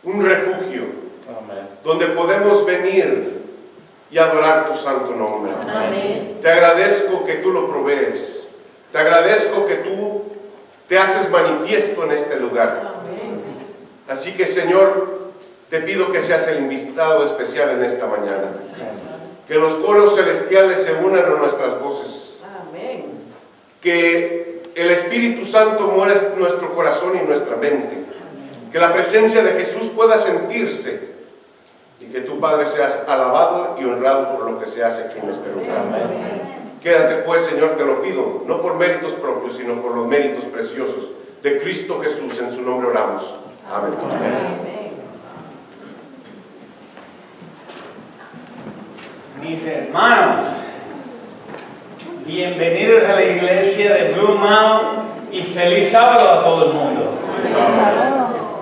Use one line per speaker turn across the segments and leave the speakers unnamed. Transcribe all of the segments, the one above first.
un refugio,
Amén.
donde podemos venir y adorar tu santo nombre.
Amén.
Te agradezco que tú lo provees. Te agradezco que tú te haces manifiesto en este lugar. Así que, Señor, te pido que seas el invitado especial en esta mañana. Que los coros celestiales se unan a nuestras voces.
Amén.
Que el Espíritu Santo muera en nuestro corazón y nuestra mente. Que la presencia de Jesús pueda sentirse. Y que tu Padre seas alabado y honrado por lo que se hace aquí en este lugar. Quédate pues, Señor, te lo pido, no por méritos propios, sino por los méritos preciosos de Cristo Jesús. En su nombre oramos. Amén.
Amén.
Mis hermanos, bienvenidos a la iglesia de Blue Mountain y feliz sábado a todo el mundo.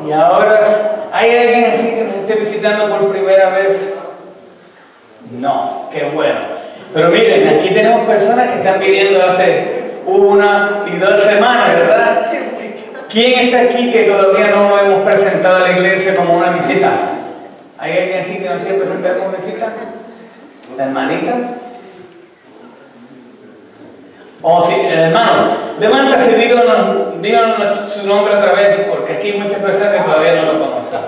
Y ahora, ¿hay alguien aquí que nos esté visitando por primera vez? No, qué bueno. Pero miren, aquí tenemos personas que están viniendo hace 1 y 2 semanas, ¿verdad? ¿Quién está aquí que todavía no lo hemos presentado a la iglesia como una visita? ¿Hay alguien aquí que nos quiere presentar como visita? ¿La hermanita? Oh, sí, el hermano. Levántase, díganos su nombre otra vez, porque aquí hay muchas personas que todavía no lo conocen.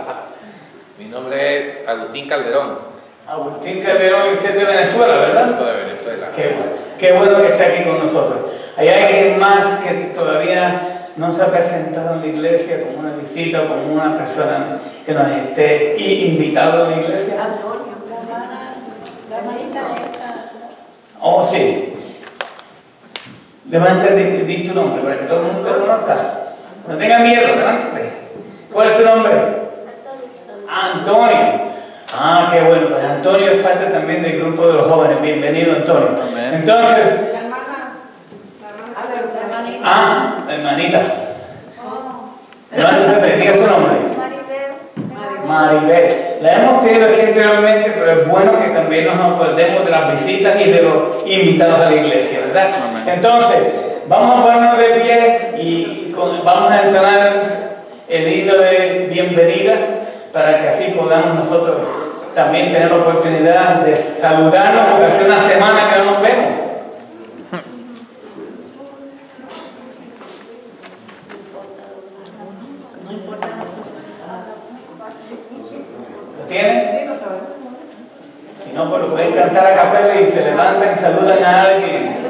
Mi nombre es Agustín Calderón.
Agustín Calderón, y usted es de Venezuela, ¿verdad?
Vengo de Venezuela.
Qué bueno que está aquí con nosotros. ¿Hay alguien más que todavía no se ha presentado en la iglesia como una visita o como una persona que nos esté invitado a la iglesia?
Antonio.
La hermanita esta.
Oh, sí. Levántate, di tu nombre para que todo el mundo te conozca. No tengas miedo, levántate. ¿Cuál es tu nombre? Antonio. Ah, qué bueno. Pues Antonio es parte también del grupo de los jóvenes. Bienvenido, Antonio.
Amén.
Entonces,
La hermana. La hermanita.
la hermanita. Levántese, diga su nombre. Maribel. La hemos tenido aquí anteriormente, pero es bueno que también nos acordemos de las visitas y de los invitados a la iglesia, ¿verdad?
Amén.
Entonces, vamos a ponernos de pie y vamos a entonar el himno de bienvenida para que así podamos nosotros también tener la oportunidad de saludarnos, porque hace una semana que no nos vemos. ¿Lo tienen?
Sí, lo sabemos.
Si no, pues lo pueden cantar a capela y se levantan y saludan a alguien.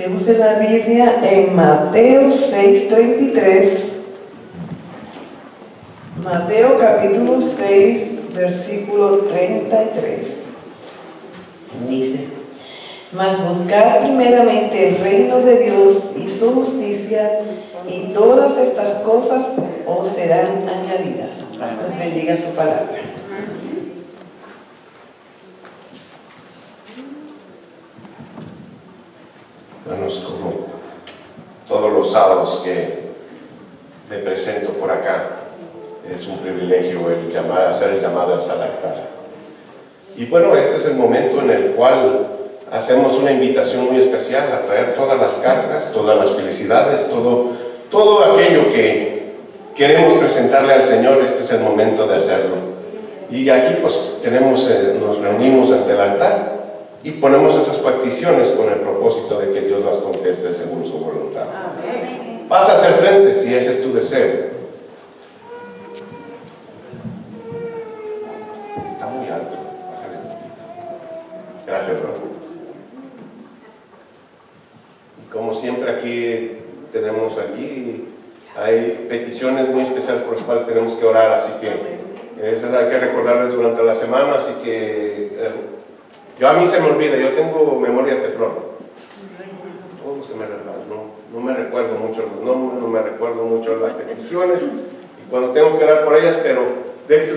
Tenemos en la Biblia en Mateo 6:33. Mateo capítulo 6, versículo 33. Dice: mas buscad primeramente el reino de Dios y su justicia, y todas estas cosas os serán añadidas. Dios bendiga su palabra.
Hermanos, como todos los sábados que me presento por acá, es un privilegio hacer el llamado al altar. Y bueno, este es el momento en el cual hacemos una invitación muy especial a traer todas las cargas, todas las felicidades, todo aquello que queremos presentarle al Señor. Este es el momento de hacerlo. Y aquí pues nos reunimos ante el altar y ponemos esas peticiones con el propósito de que Dios las conteste según su voluntad. Amén. Pasa a hacer frente si ese es tu deseo. Está muy alto. Gracias, brother. Y como siempre aquí hay peticiones muy especiales por las cuales tenemos que orar, así que esas hay que recordarles durante la semana, así que a mí se me olvida, yo tengo memoria de teflón. Todo se me resbala, no me recuerdo mucho los nombres, no me recuerdo mucho las peticiones, y cuando tengo que orar por ellas, pero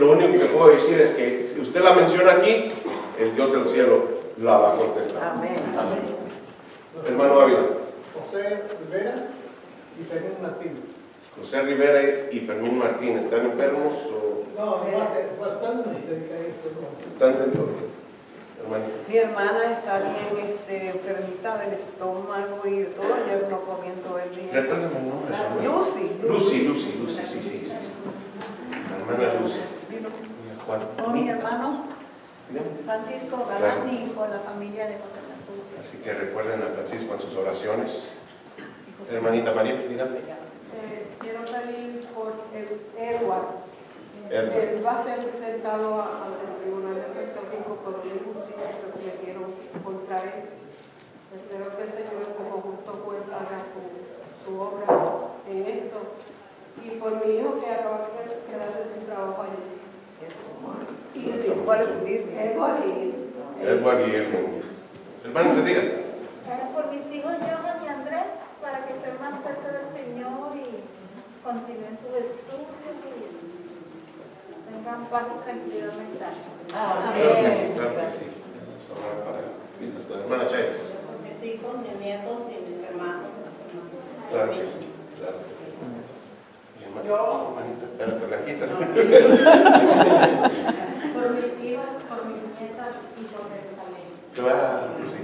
lo único que puedo decir es que si usted la menciona aquí, el Dios del cielo la va a contestar. Amén. Amén. Hermano Ávila.
José Rivera y Fermín Martín.
José Rivera y Fermín Martín, ¿están enfermos o...?
No, están
enfermos.
Mi hermana está bien enfermita del estómago y todo, ayer no comiendo el día.
Recuérdame el nombre. Lucy, sí. La hermana Lucy.
Por mi hermano Francisco Galán y por la familia de José Francisco.
Así que recuerden a Francisco en sus oraciones. Hermanita María, dígame.
Quiero pedir por Edward. Él va a ser presentado al Tribunal de Puerto Rico por una injusticia que cometieron contra él. Espero que el Señor como justo juez haga su obra en esto. Y por mi hijo que acaba de quedarse sin trabajo allí.
¿Cuál es tu Biblia?
Edward y Irving. Hermano, te diga.
Por mis hijos Johan y Andrés, para que estén más cerca del Señor y continúen sus estudios y tengan paz y tranquilidad mental.
Claro que sí. Vamos a orar para la hermana Chávez.
Mis hijos, mis nietos y mis hermanos.
Claro que sí, claro.
Yo.
Espérate, la quitas.
Por mis hijos, por mis nietas y por Jerusalén.
Claro que sí,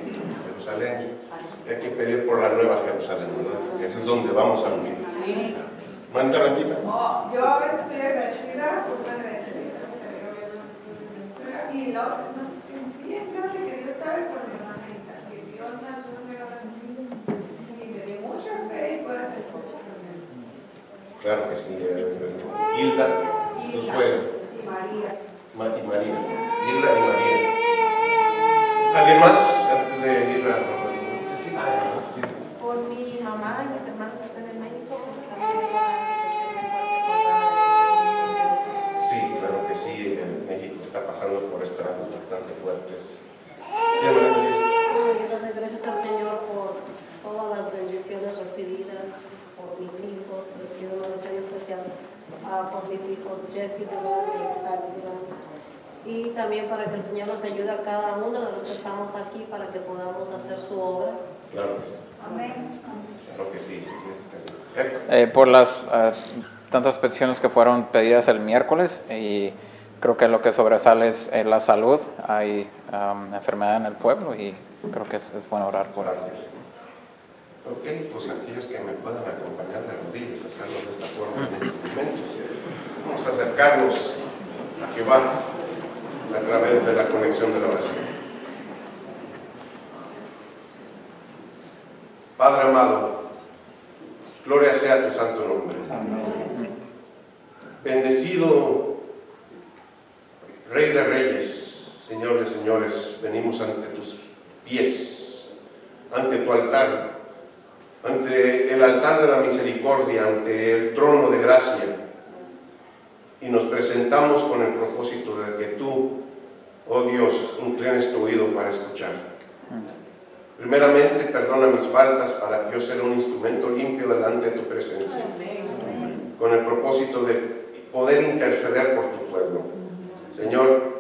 Jerusalén. Hay que pedir por la nueva Jerusalén, ¿verdad? Porque ese es donde vamos a vivir. Manta Blanquita.
Yo ahora estoy agradecida por la agradecida. Y la otra es más bien grande que Dios sabe por mi hermanita. Que Dios la ayude a y me dé mucha fe y pueda hacer cosas.
Claro que sí. Hilda, tu suegra.
Y María.
Y María. Hilda y María. ¿Alguien más antes de ir a...
Por mi mamá y mis hermanos que están en México,
Sí, claro que sí. México está pasando por estragos bastante fuertes.
Yo le doy gracias al Señor por todas las bendiciones recibidas por mis hijos. Les pido una oración especial por mis hijos Jesse Durán y Sally Durán. Y también para que el Señor nos ayude a cada uno de los que estamos aquí para que podamos hacer su obra.
Claro que sí.
Amén.
Claro que sí.
Por las tantas peticiones que fueron pedidas el miércoles, y creo que lo que sobresale es la salud. Hay enfermedad en el pueblo y creo que es bueno orar por eso.
Ok, pues aquellos que me puedan acompañar de rodillas, hacerlo de esta forma en estos momentos. Vamos a acercarnos a Jehová a través de la conexión de la oración. Padre amado, gloria sea tu santo nombre. Bendecido Rey de Reyes, Señor de Señores, venimos ante tus pies, ante tu altar, ante el altar de la misericordia, ante el trono de gracia, y nos presentamos con el propósito de que tú, oh Dios, inclines tu oído para escuchar. Primeramente, perdona mis faltas para que yo sea un instrumento limpio delante de tu presencia, con el propósito de poder interceder por tu pueblo. Señor,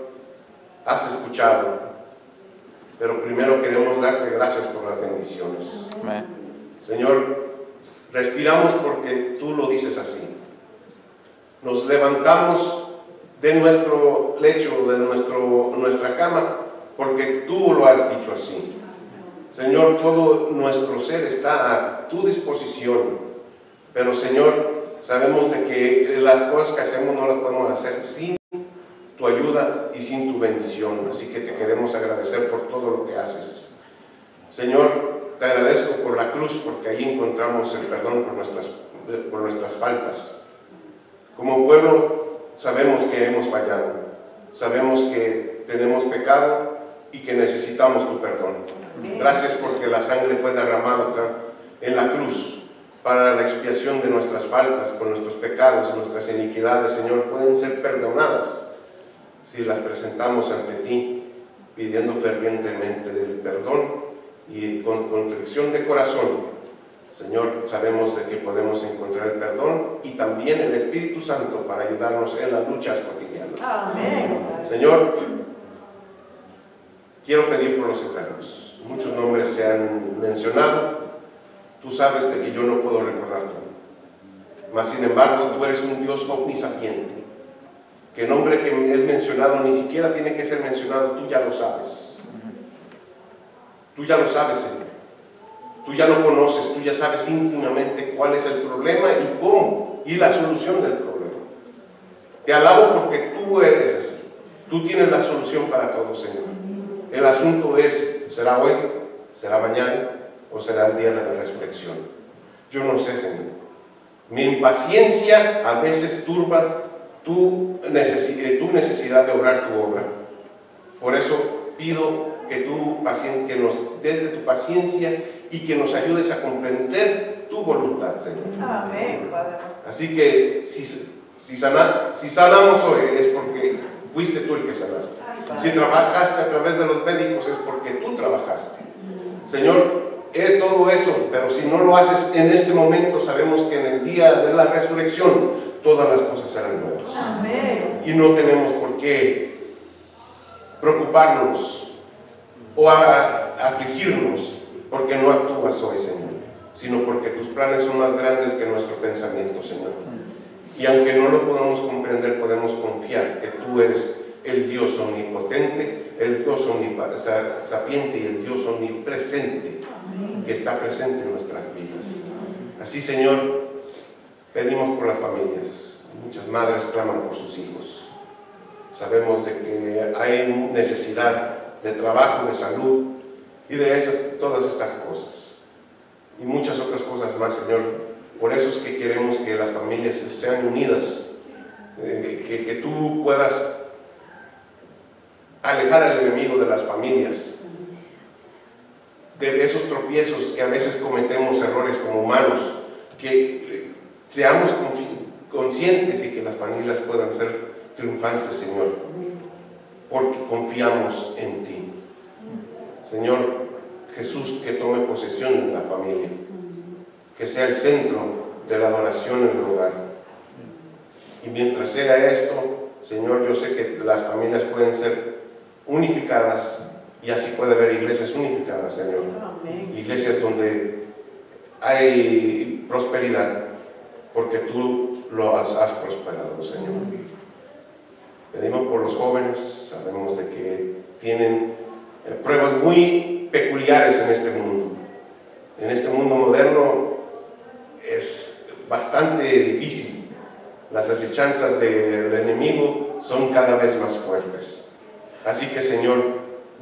has escuchado, pero primero queremos darte gracias por las bendiciones.
Amén.
Señor, respiramos porque tú lo dices así. Nos levantamos de nuestro lecho, de nuestra cama, porque tú lo has dicho así. Señor, todo nuestro ser está a tu disposición, pero Señor, sabemos de que las cosas que hacemos no las podemos hacer sin tu ayuda y sin tu bendición, así que te queremos agradecer por todo lo que haces. Señor, te agradezco por la cruz, porque ahí encontramos el perdón por nuestras faltas. Como pueblo sabemos que hemos fallado, sabemos que tenemos pecado y que necesitamos tu perdón. Gracias porque la sangre fue derramada acá en la cruz para la expiación de nuestras faltas, con nuestros pecados, nuestras iniquidades, Señor, pueden ser perdonadas si las presentamos ante ti, pidiendo fervientemente del perdón y con contrición de corazón. Señor, sabemos de que podemos encontrar el perdón y también el Espíritu Santo para ayudarnos en las luchas cotidianas.
Amén.
Señor, quiero pedir por los enfermos. Muchos nombres se han mencionado. Tú sabes de que yo no puedo recordar todo. Mas, sin embargo, tú eres un Dios omnisapiente. Que nombre que es mencionado ni siquiera tiene que ser mencionado, tú ya lo sabes. Tú ya lo sabes, Señor. Tú ya lo conoces, tú ya sabes íntimamente cuál es el problema y cómo, y la solución del problema. Te alabo porque tú eres así. Tú tienes la solución para todo, Señor. El asunto es, ¿será hoy? ¿Será mañana? ¿O será el día de la resurrección? Yo no sé, Señor. Mi impaciencia a veces turba tu necesidad de obrar tu obra. Por eso pido que nos des de tu paciencia y que nos ayudes a comprender tu voluntad, Señor.
Amén, Padre.
Así que si sanamos hoy es porque fuiste tú el que sanaste. Si trabajaste a través de los médicos es porque tú trabajaste. Señor, es todo eso, pero si no lo haces en este momento, sabemos que en el día de la resurrección todas las cosas serán nuevas.
Amén.
Y no tenemos por qué preocuparnos o afligirnos porque no actúas hoy, Señor, sino porque tus planes son más grandes que nuestro pensamiento, Señor. Y aunque no lo podamos comprender, podemos confiar que tú eres el Dios omnipotente, el Dios sapiente y el Dios omnipresente, que está presente en nuestras vidas. Así, Señor, pedimos por las familias. Muchas madres claman por sus hijos. Sabemos de que hay necesidad de trabajo, de salud y de todas estas cosas. Y muchas otras cosas más, Señor. Por eso es que queremos que las familias sean unidas, que tú puedas alejar al enemigo de las familias, de esos tropiezos que a veces cometemos errores como humanos, que seamos conscientes y que las familias puedan ser triunfantes, Señor, porque confiamos en ti. Señor Jesús, que tome posesión de la familia, que sea el centro de la adoración en el hogar. Y mientras sea esto, Señor, yo sé que las familias pueden ser unificadas y así puede haber iglesias unificadas, Señor. Amén. Iglesias donde hay prosperidad, porque tú lo has prosperado, Señor. Pedimos por los jóvenes, sabemos de que tienen pruebas muy peculiares en este mundo. En este mundo moderno es bastante difícil. Las acechanzas del enemigo son cada vez más fuertes. Así que, Señor,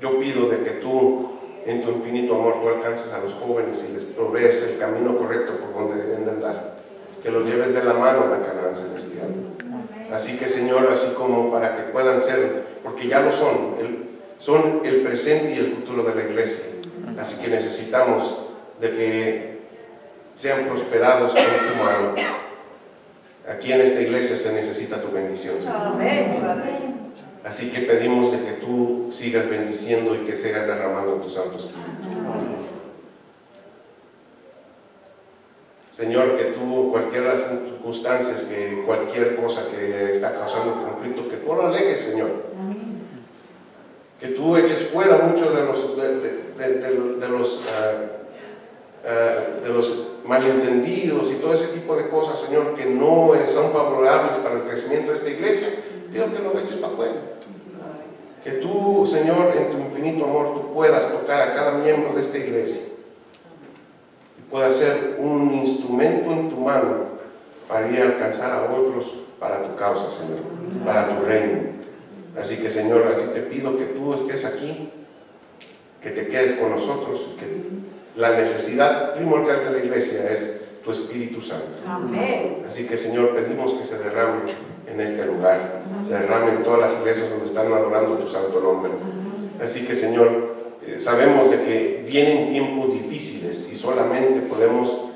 yo pido de que tú, en tu infinito amor, tú alcances a los jóvenes y les provees el camino correcto por donde deben de andar. Que los lleves de la mano a la Canaán celestial. Así que, Señor, así como para que puedan ser, porque ya lo son el presente y el futuro de la iglesia. Así que necesitamos de que sean prosperados con tu mano. Aquí en esta iglesia se necesita tu bendición, Señor.
Amén, Padre.
Así que pedimos de que tú sigas bendiciendo y que sigas derramando tu Santo Espíritu. Señor, que tú, cualquier circunstancias, que cualquier cosa que está causando conflicto, que tú lo alejes, Señor. Que tú eches fuera muchos de los malentendidos y todo ese tipo de cosas, Señor, que no son favorables para el crecimiento de esta iglesia. Digo que lo eches para afuera. Que tú, Señor, en tu infinito amor, tú puedas tocar a cada miembro de esta iglesia y puedas ser un instrumento en tu mano para ir a alcanzar a otros para tu causa, Señor, para tu reino. Así que, Señor, así te pido que tú estés aquí, que te quedes con nosotros, que la necesidad primordial de la iglesia es tu Espíritu Santo.
Amén.
Así que, Señor, pedimos que se derrame en este lugar, se derrame en todas las iglesias donde están adorando tu santo nombre. Así que, Señor, sabemos de que vienen tiempos difíciles y solamente podemos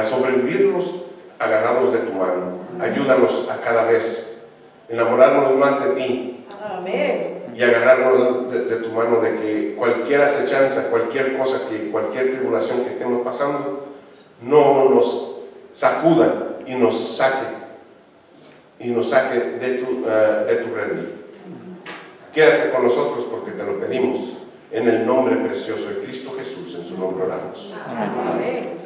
sobrevivirlos agarrados de tu mano. Ayúdanos a cada vez enamorarnos más de ti.
Amén.
Y agarrarnos de tu mano, de que cualquier acechanza, cualquier cosa, cualquier tribulación que estemos pasando, no nos sacuda y nos saque de tu redil. Quédate con nosotros porque te lo pedimos en el nombre precioso de Cristo Jesús, en su nombre oramos.
Amén.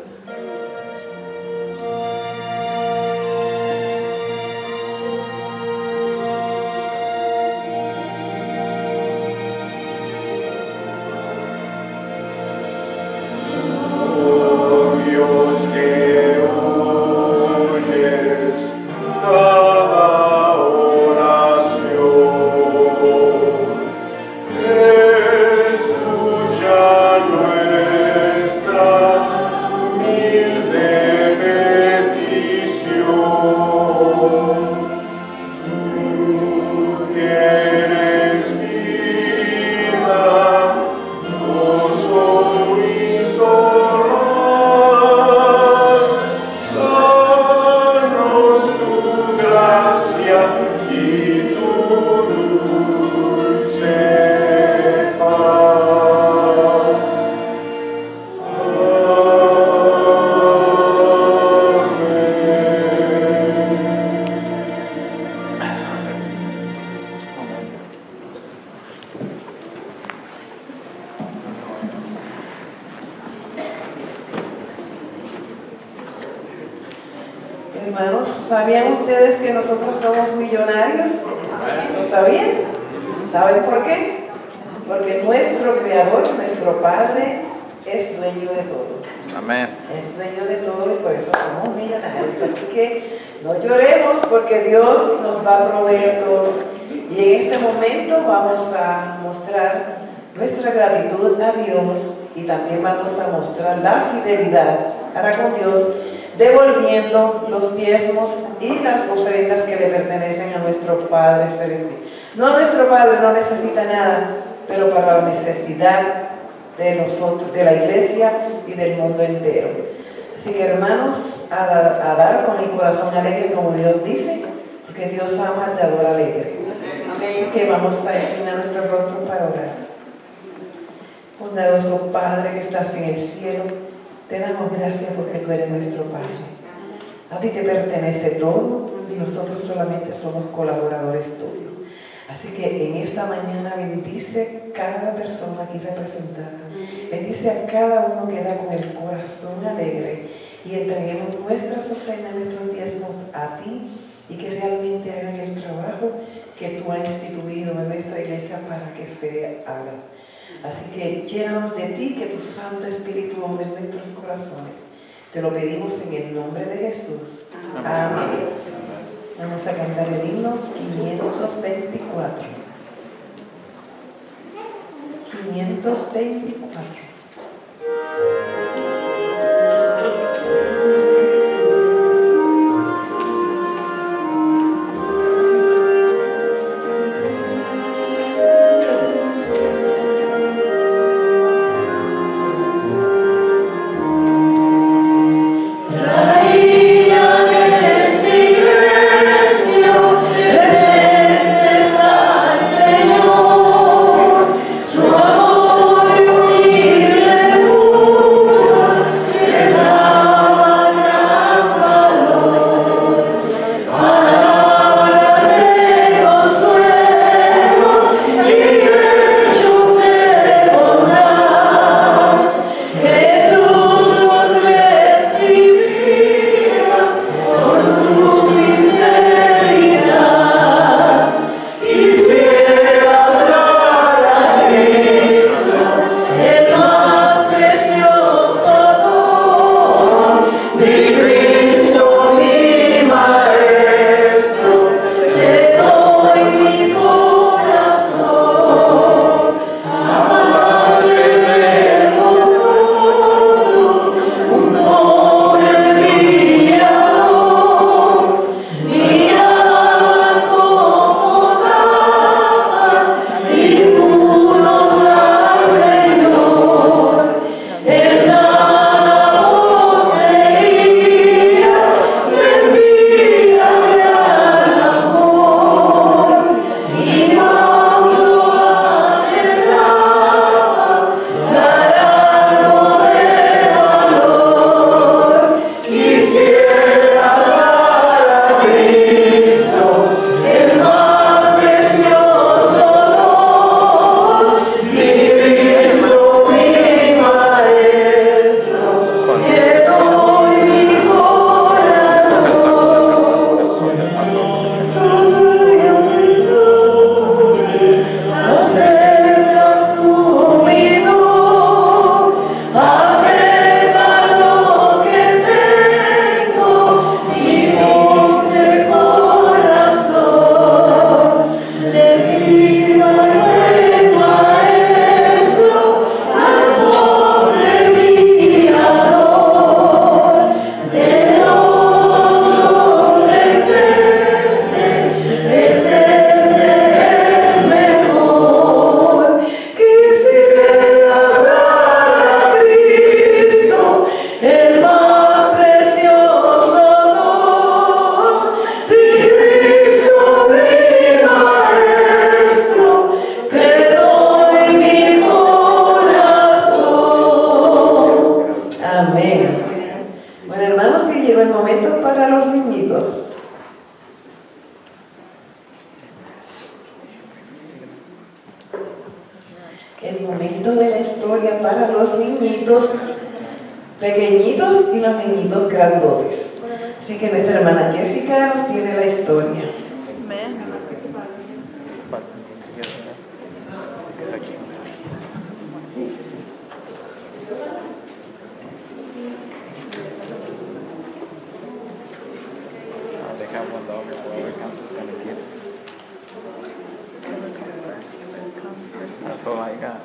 Hermanos, ¿sabían ustedes que nosotros somos millonarios? ¿Lo sabían? ¿Saben por qué? Porque nuestro Creador, nuestro Padre, es dueño de todo.
Amén.
Es dueño de todo y por eso somos millonarios. Así que no lloremos porque Dios nos va a proveer todo. Y en este momento vamos a mostrar nuestra gratitud a Dios y también vamos a mostrar la fidelidad para con Dios, devolviendo los diezmos y las ofrendas que le pertenecen a nuestro Padre Celestial. No, nuestro Padre no necesita nada, pero para la necesidad de nosotros, de la iglesia y del mundo entero. Así que, hermanos, a dar con el corazón alegre, como Dios dice, porque Dios ama al dador alegre. Así que vamos a inclinar nuestro rostro para orar. Bondadoso Padre que estás en el cielo, te damos gracias porque tú eres nuestro Padre. A ti te pertenece todo y nosotros solamente somos colaboradores tuyos. Así que en esta mañana bendice cada persona aquí representada. Bendice a cada uno que da con el corazón alegre y entreguemos nuestras ofrendas, nuestros diezmos a ti y que realmente hagan el trabajo que tú has instituido en nuestra iglesia para que se haga. Así que llénanos de ti, que tu Santo Espíritu obre en nuestros corazones. Te lo pedimos en el nombre de Jesús. Amén. Vamos a cantar el himno 524. 524. momento para los niñitos. El momento de la historia para los niñitos pequeñitos y los niñitos grandotes. Así que nuestra hermana Jessica nos tiene la historia.
That's all I got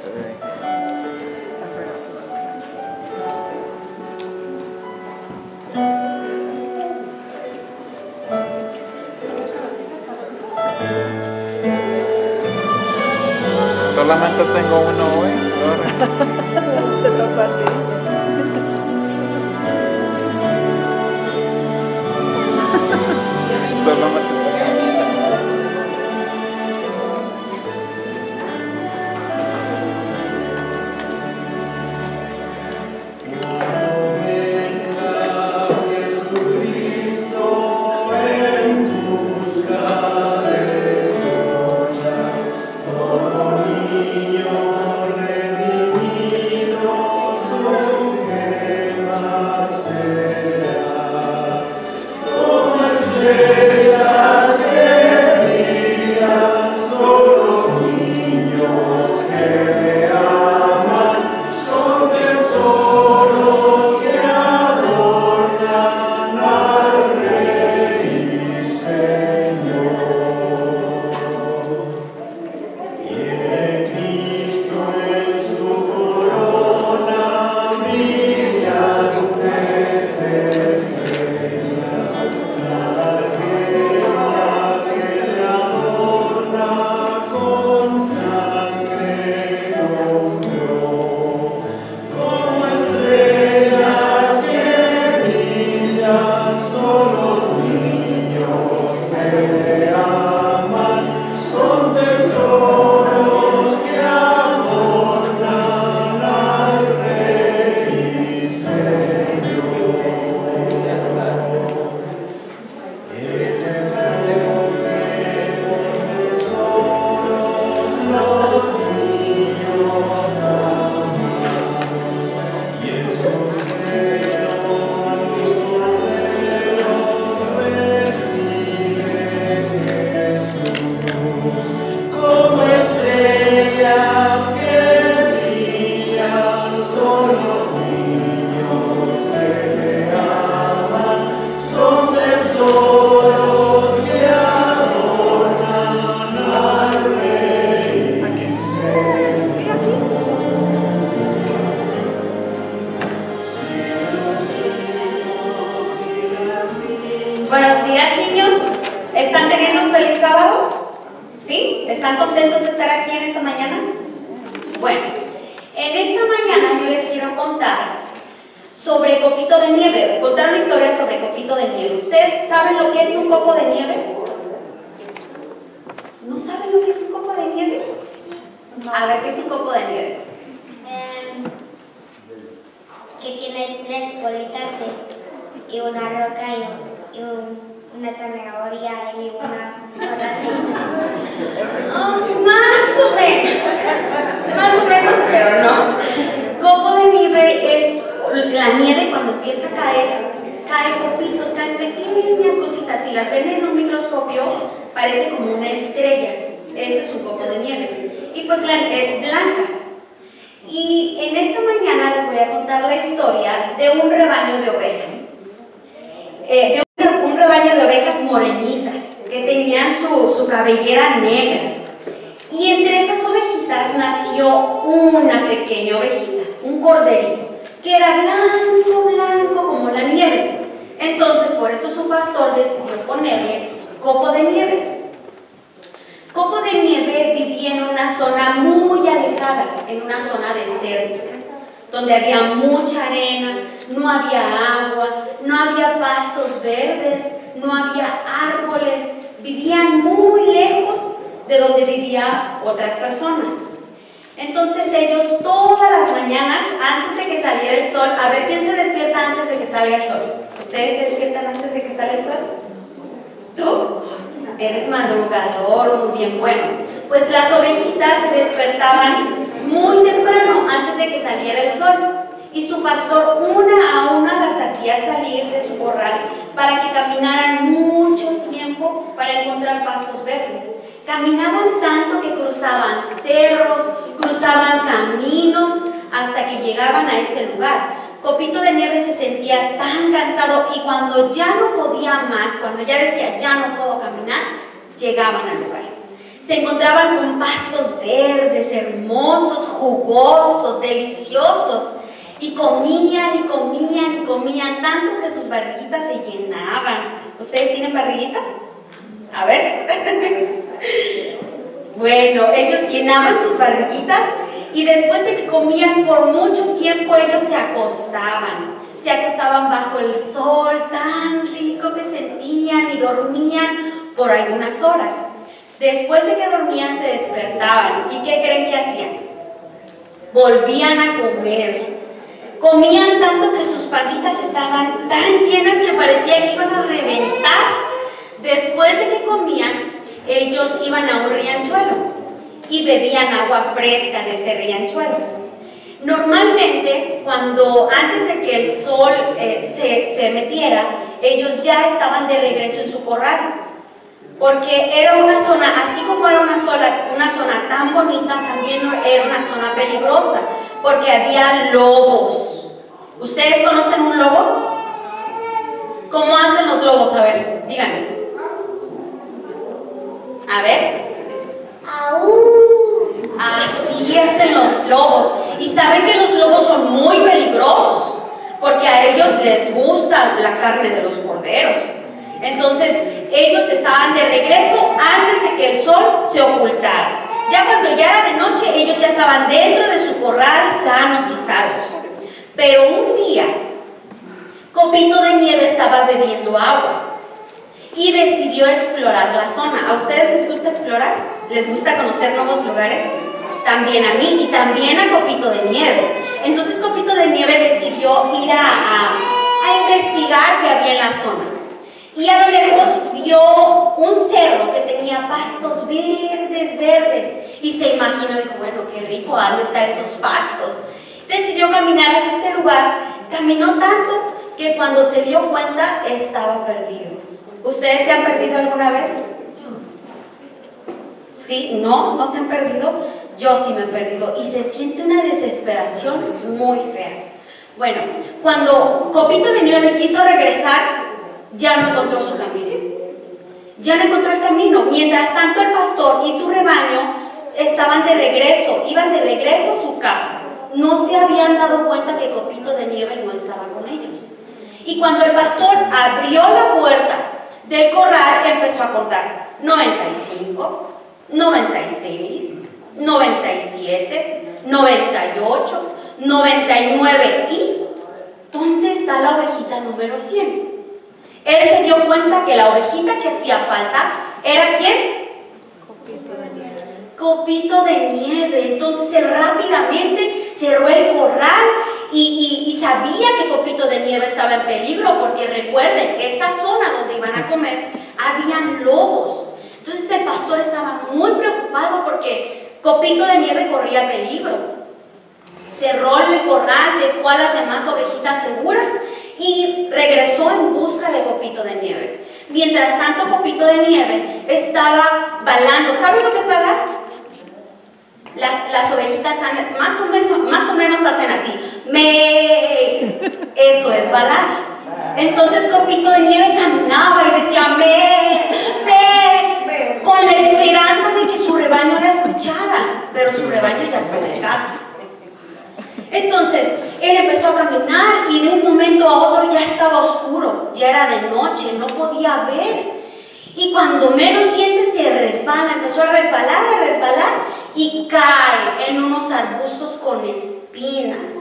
today. Solamente tengo uno hoy.
Te toca a ti.
Solamente
Buenos días, niños. ¿Están teniendo un feliz sábado? ¿Sí? ¿Están contentos de estar aquí en esta mañana? Bueno, en esta mañana yo les quiero contar sobre Copito de Nieve. Contar una historia sobre Copito de Nieve. ¿Ustedes saben lo que es un copo de nieve? ¿No saben lo que es un copo de nieve? A ver, ¿qué es un copo de nieve?
Que tiene 3 bolitas y una roca y una zanahoria y una
más o menos, pero no. Copo de nieve es la nieve cuando empieza a caer, caen copitos, caen pequeñas cositas. Si las ven en un microscopio, parece como una estrella. Ese es un copo de nieve. Y pues es blanca. Y en esta mañana les voy a contar la historia de un rebaño de ovejas. Un rebaño de ovejas morenitas que tenían su cabellera negra. Y entre esas ovejitas nació una pequeña ovejita, un corderito, que era blanco, blanco como la nieve. Entonces, por eso su pastor decidió ponerle Copo de Nieve. Copo de Nieve vivía en una zona muy alejada, en una zona desértica, donde había mucha arena, no había agua, no había pastos verdes, no había árboles, vivían muy lejos de donde vivían otras personas. Entonces ellos todas las mañanas, antes de que saliera el sol, a ver, ¿quién se despierta antes de que salga el sol? ¿Ustedes se despiertan antes de que salga el sol? ¿Tú? Eres madrugador, muy bien, bueno. Pues las ovejitas se despertaban muy temprano, antes de que saliera el sol. Y su pastor una a una las hacía salir de su corral para que caminaran mucho tiempo para encontrar pastos verdes. Caminaban tanto que cruzaban cerros, cruzaban caminos, hasta que llegaban a ese lugar. Copito de Nieve se sentía tan cansado y cuando ya no podía más, cuando ya decía ya no puedo caminar, llegaban al lugar. Se encontraban con pastos verdes, hermosos, jugosos, deliciosos. Y comían y comían y comían tanto que sus barriguitas se llenaban. ¿Ustedes tienen barriguita? A ver. Bueno, ellos llenaban sus barriguitas y después de que comían por mucho tiempo, ellos se acostaban. Se acostaban bajo el sol tan rico que sentían y dormían por algunas horas. Después de que dormían, se despertaban. ¿Y qué creen que hacían? Volvían a comer. Comían tanto que sus pancitas estaban tan llenas que parecía que iban a reventar. Después de que comían, ellos iban a un riachuelo y bebían agua fresca de ese riachuelo. Normalmente, antes de que el sol se metiera, ellos ya estaban de regreso en su corral, porque era una zona, así como era una zona tan bonita, también era una zona peligrosa, porque había lobos. ¿Ustedes conocen un lobo? ¿Cómo hacen los lobos? A ver, díganme. A ver. Así hacen los lobos. Y saben que los lobos son muy peligrosos, porque a ellos les gusta la carne de los corderos. Entonces, ellos estaban de regreso antes de que el sol se ocultara. Ya cuando ya era de noche, ellos ya estaban dentro de su corral, sanos y salvos. Pero un día, Copito de Nieve estaba bebiendo agua y decidió explorar la zona. ¿A ustedes les gusta explorar? ¿Les gusta conocer nuevos lugares? También a mí y también a Copito de Nieve. Entonces Copito de Nieve decidió ir a investigar qué había en la zona. Y a lo lejos vio un cerro que tenía pastos verdes, y se imaginó, dijo, bueno, qué rico han de estar esos pastos. Decidió caminar hacia ese lugar, caminó tanto que cuando se dio cuenta estaba perdido. ¿Ustedes se han perdido alguna vez? ¿Sí? ¿No? ¿No se han perdido? Yo sí me he perdido y se siente una desesperación muy fea. Bueno, cuando Copito de Nieve quiso regresar, ya no encontró su camino. Ya no encontró el camino. Mientras tanto, el pastor y su rebaño estaban de regreso, iban de regreso a su casa. No se habían dado cuenta que Copito de Nieve no estaba con ellos. Y cuando el pastor abrió la puerta del corral, empezó a contar 95, 96, 97, 98, 99 y ¿dónde está la ovejita número 100? Él se dio cuenta que la ovejita que hacía falta era ¿quién? Copito de Nieve. Entonces él rápidamente cerró el corral y sabía que Copito de Nieve estaba en peligro, porque recuerden, esa zona donde iban a comer habían lobos. Entonces el pastor estaba muy preocupado porque Copito de Nieve corría peligro. Cerró el corral, dejó a las demás ovejitas seguras y regresó en busca de Copito de Nieve. Mientras tanto, Copito de Nieve estaba balando. ¿Saben lo que es balar? Las ovejitas más o menos hacen así. Eso es balar. Entonces Copito de Nieve caminaba y decía con la esperanza de que su rebaño la escuchara, pero su rebaño ya estaba en casa. Entonces él empezó a caminar y de un momento a otro ya estaba oscuro, ya era de noche, no podía ver. Y cuando menos siente se resbala, empezó a resbalar y cae en unos arbustos con espinas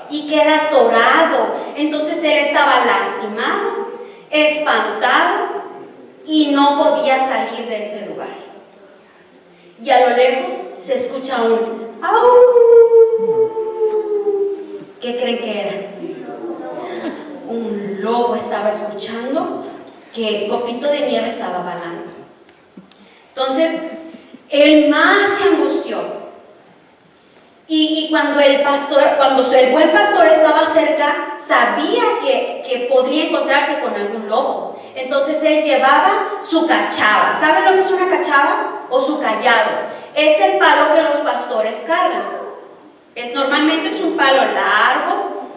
y queda atorado. Entonces él estaba lastimado, espantado y no podía salir de ese lugar. Y a lo lejos se escucha un ¡Au! ¿Qué creen que era? Un lobo estaba escuchando que Copito de Nieve estaba balando. Entonces, él más se angustió. Y cuando el buen pastor estaba cerca, sabía que podría encontrarse con algún lobo. Entonces él llevaba su cachava. ¿Saben lo que es una cachava? O su cayado. Es el palo que los pastores cargan. Normalmente es un palo largo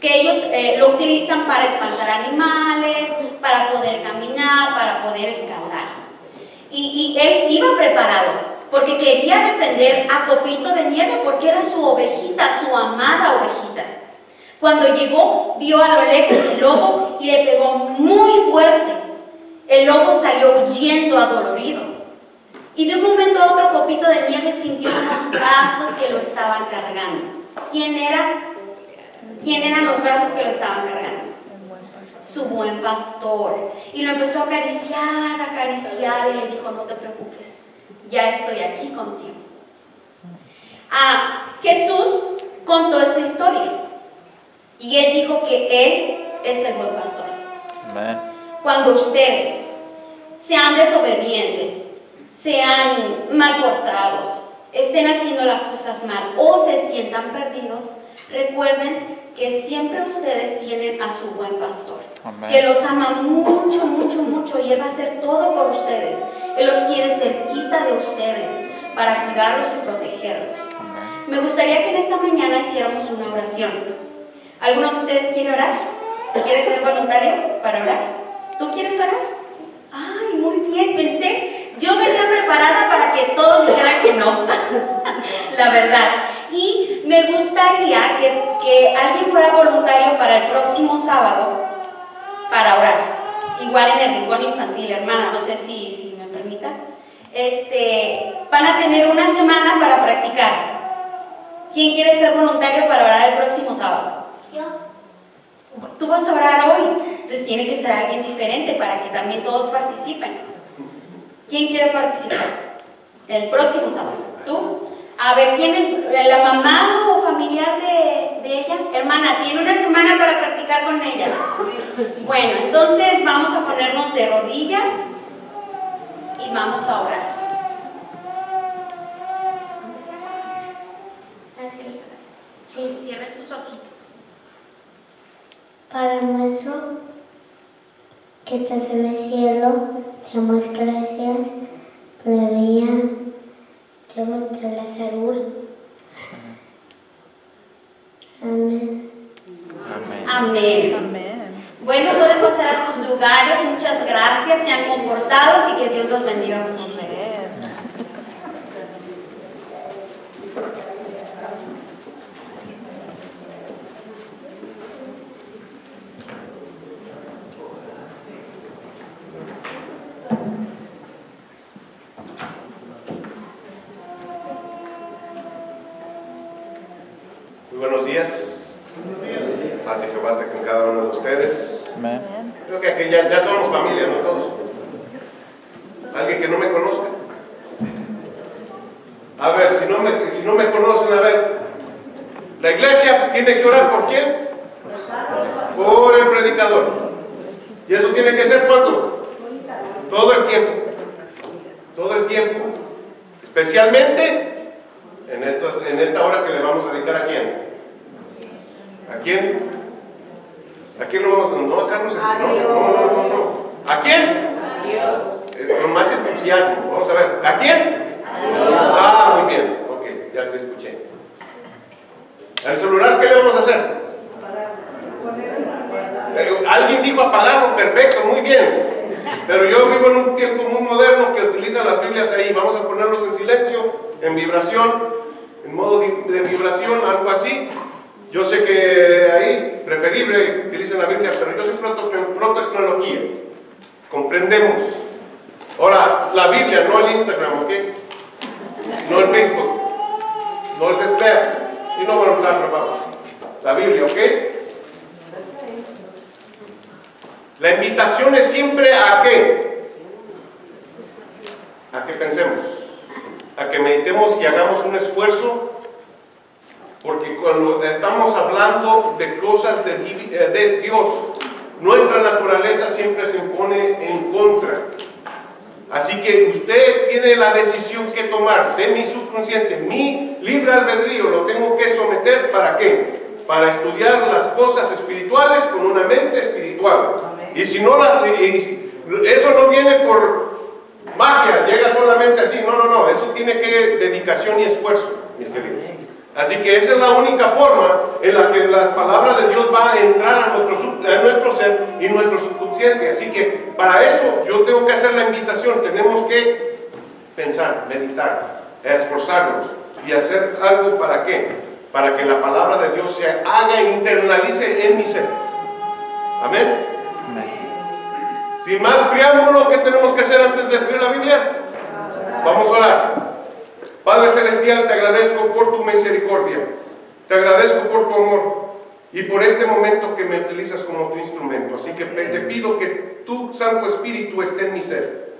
que ellos lo utilizan para espantar animales, para poder caminar, para poder escalar. Y él iba preparado porque quería defender a Copito de Nieve porque era su ovejita, su amada ovejita. Cuando llegó, vio a lo lejos el lobo y le pegó muy fuerte. El lobo salió huyendo adolorido. Y de un momento a otro Copito de Nieve sintió unos brazos que lo estaban cargando. ¿Quién eran los brazos que lo estaban cargando? Su buen pastor. Y lo empezó a acariciar y le dijo, no te preocupes, ya estoy aquí contigo. Jesús contó esta historia y él dijo que él es el buen pastor.
Amén.
Cuando ustedes sean desobedientes, sean mal portados, estén haciendo las cosas mal o se sientan perdidos, recuerden que siempre ustedes tienen a su buen pastor.
Amén.
Que los ama mucho, mucho, mucho y Él va a hacer todo por ustedes. Él los quiere cerquita de ustedes para cuidarlos y protegerlos.
Amén.
Me gustaría que en esta mañana hiciéramos una oración. ¿Alguno de ustedes quiere orar? ¿Quiere ser voluntario para orar? ¿Tú quieres orar? Ay, muy bien, yo venía preparada para que todos dijeran que no, la verdad. Y me gustaría que alguien fuera voluntario para el próximo sábado para orar. Igual en el rincón infantil, hermana, no sé si me permita. Van a tener una semana para practicar. ¿Quién quiere ser voluntario para orar el próximo sábado?
Yo.
Tú vas a orar hoy, entonces tiene que ser alguien diferente para que también todos participen. ¿Quién quiere participar? El próximo sábado. ¿Tú? A ver, ¿quién es la mamá o familiar de ella? Hermana, tiene una semana para practicar con ella. Bueno, entonces vamos a ponernos de rodillas y vamos a orar.
Así.
Sí, cierren sus ojitos.
Padre nuestro, que estás en el cielo, te damos gracias por el día, te damos por la salud. Amén.
Amén.
Amén.
Amén.
Bueno, pueden pasar a sus lugares. Muchas gracias, sean comportados y que Dios los bendiga muchísimo.
Buenos días. Paz de Jehová esté con cada uno de ustedes.
Amén.
Creo que aquí ya somos familia, ¿no? Todos. ¿Alguien que no me conozca? A ver, si no me conocen, a ver. La iglesia tiene que orar ¿por quién? Por el predicador. ¿Y eso tiene que ser cuánto? Todo el tiempo. Todo el tiempo. Especialmente en esta hora que le vamos a dedicar a quién. ¿A quién? ¿A quién no vamos? No, a Carlos Espinosa. No. ¿A quién?
A Dios.
Con más entusiasmo. Vamos a ver. ¿A quién?
A Dios.
Ah, muy bien. Ok, ya se escuché. ¿El celular qué le vamos a hacer? Alguien dijo apagarlo, perfecto, muy bien. Pero yo vivo en un tiempo muy moderno que utilizan las Biblias ahí. Vamos a ponerlos en silencio, en vibración, en modo de vibración, algo así. Yo sé que ahí, preferible, utilicen la Biblia, pero yo soy pro tecnología. Comprendemos. Ahora, la Biblia, no el Instagram, ¿ok? No el Facebook, no el Snap. Y no vamos a usar la Biblia, ¿ok? La invitación es siempre a qué? A que pensemos, a que meditemos y hagamos un esfuerzo Porque cuando estamos hablando de cosas de Dios, nuestra naturaleza siempre se pone en contra. Así que usted tiene la decisión que tomar de mi subconsciente, mi libre albedrío, lo tengo que someter. ¿Para qué? Para estudiar las cosas espirituales con una mente espiritual. Y si no, eso no viene por magia, llega solamente así. No, eso tiene que dedicación y esfuerzo, mis queridos. Así que esa es la única forma en la que la palabra de Dios va a entrar a nuestro ser y nuestro subconsciente. Así que para eso yo tengo que hacer la invitación. Tenemos que pensar, meditar, esforzarnos y hacer algo. ¿Para qué? Para que la palabra de Dios se haga e internalice en mi ser. Amén. Sin más preámbulo, ¿qué tenemos que hacer antes de abrir la Biblia? Vamos a orar. Padre Celestial, te agradezco por tu misericordia, te agradezco por tu amor y por este momento que me utilizas como tu instrumento. Así que te pido que tu Santo Espíritu esté en mi ser,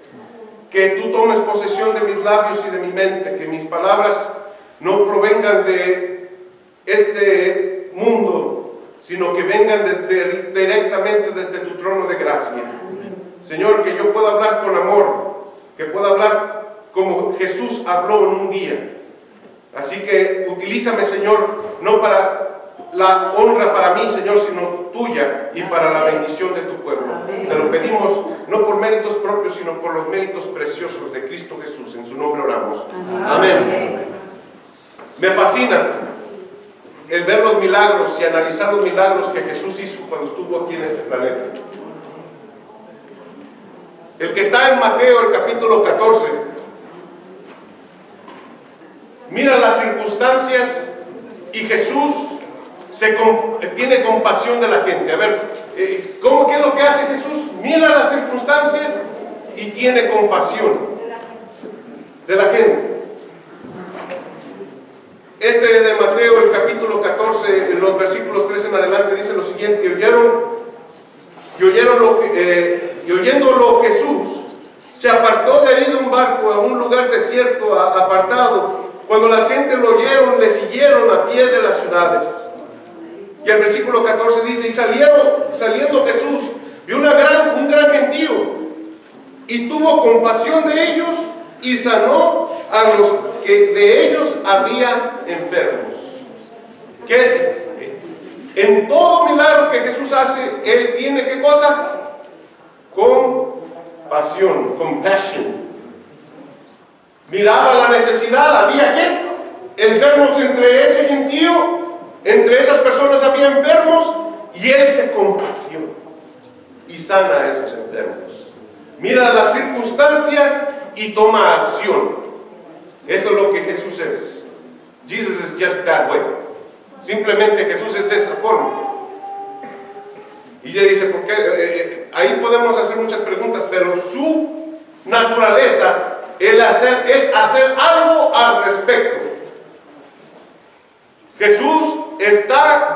que tú tomes posesión de mis labios y de mi mente, que mis palabras no provengan de este mundo, sino que vengan directamente desde tu trono de gracia. Señor, que yo pueda hablar con amor, que pueda hablar como Jesús habló en un día. Así que utilízame, Señor, no para la honra para mí, Señor, sino tuya y para la bendición de tu pueblo. Te lo pedimos no por méritos propios, sino por los méritos preciosos de Cristo Jesús. En su nombre oramos. Amén. Me fascina el ver los milagros y analizar los milagros que Jesús hizo cuando estuvo aquí en este planeta. El que está en Mateo, el capítulo 14, mira las circunstancias y Jesús tiene compasión de la gente. A ver, ¿qué es lo que hace Jesús? Mira las circunstancias y tiene compasión de la gente. Este de Mateo, el capítulo 14, en los versículos 3 en adelante, dice lo siguiente: y oyéndolo Jesús se apartó de ahí de un barco a un lugar desierto, apartado. Cuando las gentes lo oyeron, le siguieron a pie de las ciudades. Y el versículo 14 dice: y saliendo Jesús, vio un gran gentío, y tuvo compasión de ellos, y sanó a los que de ellos había enfermos. En todo milagro que Jesús hace, Él tiene ¿qué cosa? Compasión, compassion. Miraba la necesidad, había ¿qué? Enfermos entre ese gentío, entre esas personas había enfermos, y Él se compasionó y sana a esos enfermos. Mira las circunstancias y toma acción. Eso es lo que Jesús es. Jesus is just that way. Simplemente Jesús es de esa forma. Y ella dice, ¿por qué? Ahí podemos hacer muchas preguntas, pero su naturaleza es hacer algo al respecto. Jesús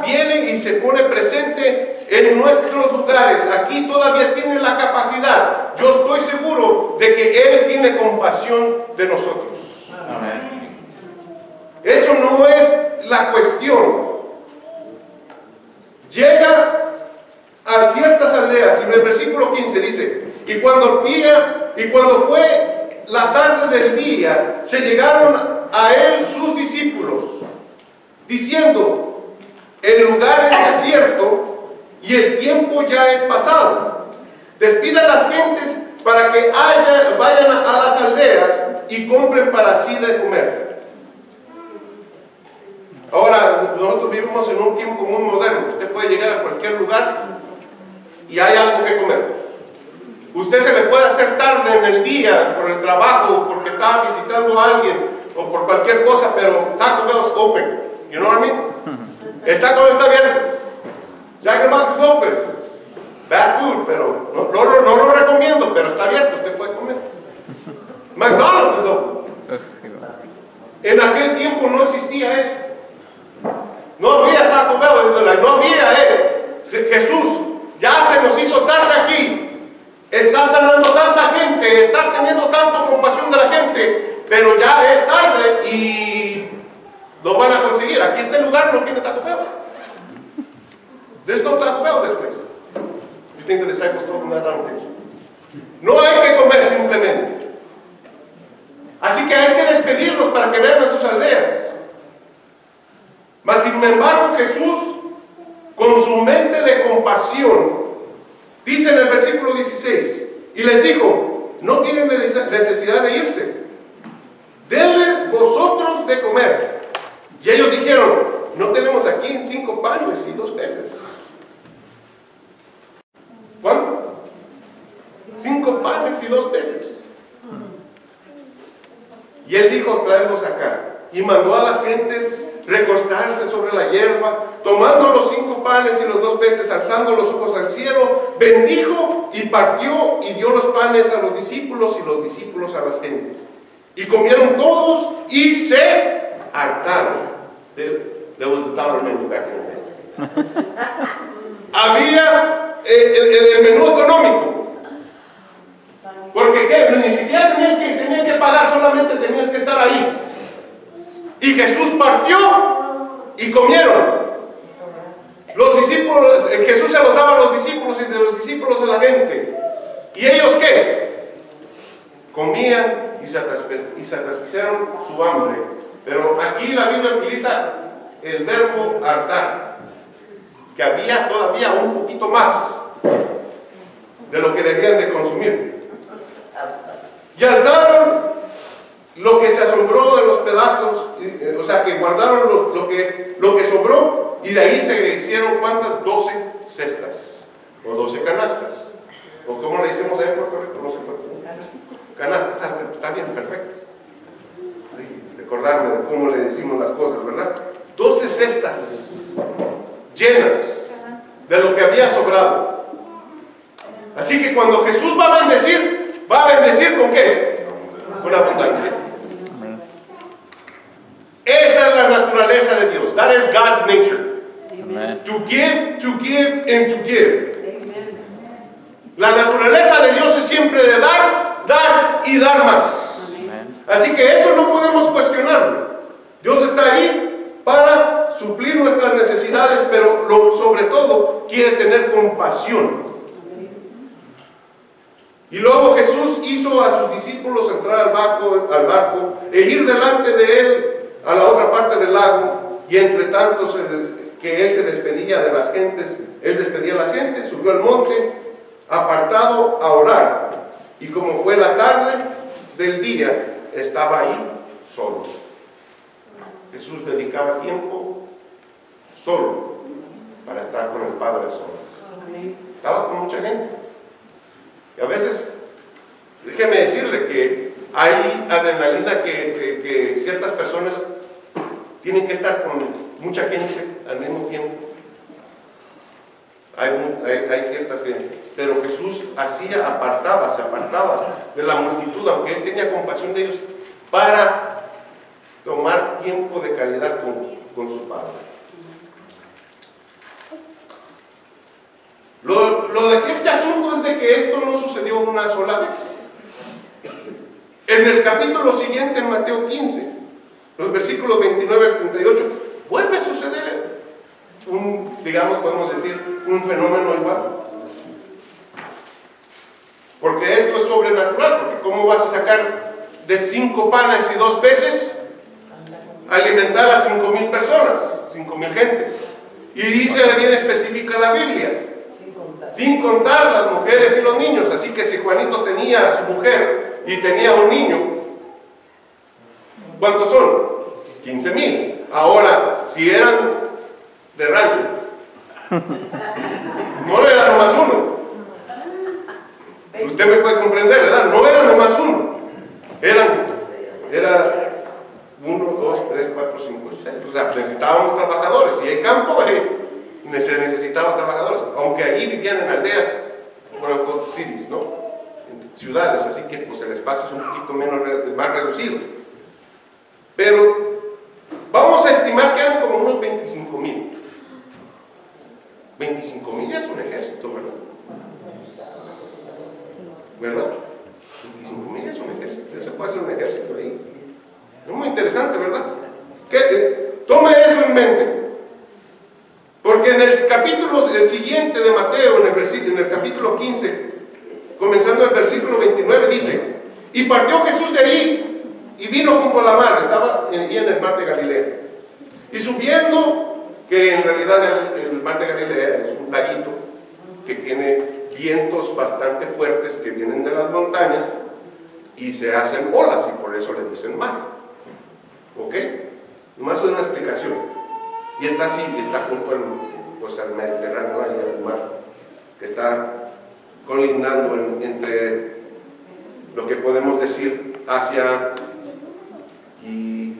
viene y se pone presente en nuestros lugares. Aquí todavía tiene la capacidad. Yo estoy seguro de que Él tiene compasión de nosotros. Amén. Eso no es la cuestión. Llega a ciertas aldeas, y en el versículo 15 dice: y cuando fue la tarde del día, se llegaron a él sus discípulos, diciendo: el lugar es desierto y el tiempo ya es pasado. Despida a las gentes para que vayan a las aldeas y compren para sí de comer. Ahora, nosotros vivimos en un tiempo muy moderno. Usted puede llegar a cualquier lugar y hay algo que comer. Usted se le puede hacer tarde en el día por el trabajo, porque estaba visitando a alguien o por cualquier cosa, pero Taco Bell is open. You know what I mean? El Taco Bell está abierto. Jack in the Box is open. Bad food, pero no lo recomiendo, pero está abierto, usted puede comer. McDonald's is open. En aquel tiempo no existía eso. No había Taco Bell, no había Jesús. Ya se nos hizo tarde aquí. Estás sanando tanta gente, estás teniendo tanta compasión de la gente, pero ya es tarde y lo van a conseguir. Aquí este lugar no tiene Taco Bell. There's no Taco Bell this place. You think the disciples told them that? I don't think so. No hay que comer simplemente. Así que hay que despedirlos para que vean a sus aldeas. Mas sin embargo Jesús, con su mente de compasión, dice en el versículo 16, y les dijo, no tienen necesidad de irse, denle vosotros de comer. Y ellos dijeron, no tenemos aquí 5 panes y 2 peces. ¿Cuánto? 5 panes y 2 peces. Y él dijo, traedlos acá. Y mandó a las gentes recostarse sobre la hierba, tomando los 5 panes y los 2 peces, alzando los ojos al cielo, bendijo y partió y dio los panes a los discípulos y los discípulos a las gentes. Y comieron todos y se hartaron. There was the dollar menu back in the day. Había el menú económico. Porque ¿qué? Ni siquiera tenían que pagar, solamente tenías que estar ahí. Y Jesús partió y comieron. Los discípulos, Jesús se los daba a los discípulos y de los discípulos a la gente. ¿Y ellos qué? Comían y satisfacieron su hambre. Pero aquí la Biblia utiliza el verbo hartar, que había todavía un poquito más de lo que debían de consumir. Y alzaron lo que se asombró de los pedazos, o sea, que guardaron lo que sobró, y de ahí se hicieron, ¿cuántas? 12 cestas, o 12 canastas, o como le decimos ahí en Puerto Rico, no sé cuánto. Canastas, está bien, perfecto. Recordarme de cómo le decimos las cosas, ¿verdad? 12 cestas llenas de lo que había sobrado. Así que cuando Jesús va a bendecir ¿con qué? Con abundancia. Esa es la naturaleza de Dios. That is God's nature. Amen. To give, and to give. Amen. La naturaleza de Dios es siempre de dar y dar más. Amen. Así que eso no podemos cuestionarlo. Dios está ahí para suplir nuestras necesidades, pero sobre todo quiere tener compasión. Y luego Jesús hizo a sus discípulos entrar al barco e ir delante de él a la otra parte del lago, y entre tanto que él se despedía de las gentes, él despedía a las gentes, subió al monte apartado a orar, y como fue la tarde del día, estaba ahí solo. Jesús dedicaba tiempo solo para estar con el Padre solo. Estaba con mucha gente. Y a veces, déjeme decirle que hay adrenalina que ciertas personas tienen que estar con mucha gente al mismo tiempo. Hay ciertas gente. Pero Jesús se apartaba de la multitud, aunque él tenía compasión de ellos, para tomar tiempo de calidad con su Padre. Lo de este asunto es de que esto no sucedió una sola vez. En el capítulo siguiente, en Mateo 15, los versículos 29 al 38, vuelve a suceder podemos decir, un fenómeno igual. Porque esto es sobrenatural, porque ¿cómo vas a sacar de 5 panes y 2 peces alimentar a 5,000 personas, 5,000 gentes? Y dice bien específica la Biblia, sin contar las mujeres y los niños. Así que si Juanito tenía a su mujer y tenía un niño, ¿cuántos son? 15,000. Ahora, si eran de rancho, no era nomás uno. Usted me puede comprender, ¿verdad? No era nomás uno. Era 1, 2, 3, 4, 5, 6. O sea, necesitábamos trabajadores. Y el campo se necesitaba trabajadores. Aunque ahí vivían en aldeas, bueno, cities, ¿no? En ciudades, así que pues el espacio es un poquito más reducido. Pero vamos a estimar que eran como unos 25,000. 25,000 ya es un ejército, ¿verdad? ¿Verdad? 25,000 es un ejército. Se puede hacer un ejército ahí. Es muy interesante, ¿verdad? Tome eso en mente. Porque en el capítulo siguiente de Mateo, en el capítulo 15, comenzando el versículo 29, dice: y partió Jesús de ahí y vino junto a la mar, estaba en el mar de Galilea. Y subiendo, que en realidad el mar de Galilea es un laguito que tiene vientos bastante fuertes que vienen de las montañas y se hacen olas, y por eso le dicen mar. ¿Ok? Nomás una explicación. Y está así, está junto al Mediterráneo, ahí al mar, que está colindando entre lo que podemos decir Asia y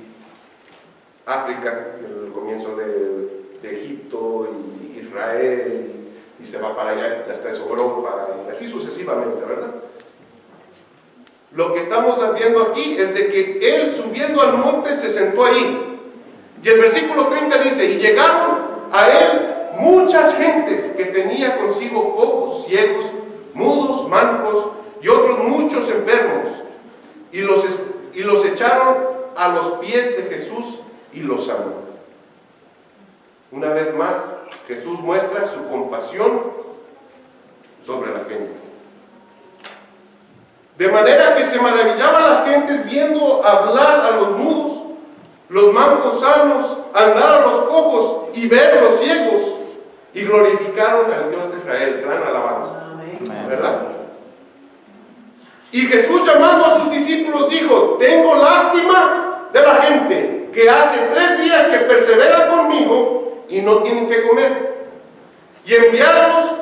África, el comienzo de Egipto y Israel, y se va para allá hasta Europa, y así sucesivamente, ¿verdad? Lo que estamos viendo aquí es de que él, subiendo al monte, se sentó ahí. Y el versículo 30 dice: y llegaron a él muchas gentes que tenía consigo cojos, ciegos, mudos, mancos y otros muchos enfermos, y los echaron a los pies de Jesús y los sanó. Una vez más, Jesús muestra su compasión sobre la gente. De manera que se maravillaban las gentes viendo hablar a los mudos, los mancos sanos, andar a los cojos y ver a los ciegos, y glorificaron al Dios de Israel. Gran alabanza. ¿Verdad? Y Jesús, llamando a sus discípulos, dijo: tengo lástima de la gente que hace 3 días que persevera conmigo y no tienen que comer, y enviarlos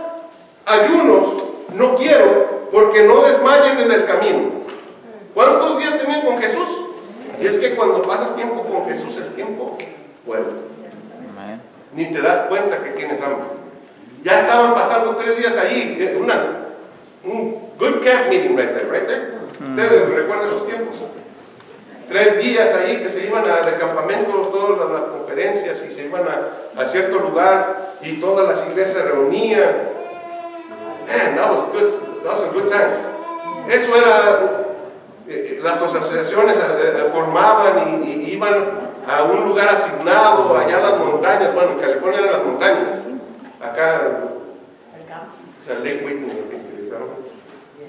ayunos no quiero, porque no desmayen en el camino. ¿Cuántos días tenían con Jesús? Y es que cuando pasas tiempo con Jesús, el tiempo vuelve. Ni te das cuenta que tienes hambre. Ya estaban pasando 3 días ahí, un good camp meeting right there. Ustedes recuerdan los tiempos. 3 días ahí que se iban de campamento, todas las conferencias, y se iban a cierto lugar, y todas las iglesias se reunían. Man, that was a good time. Eso era, las asociaciones formaban y iban a un lugar asignado, allá en las montañas. Bueno, en California eran las montañas. Acá, o sea, Lake Whitney,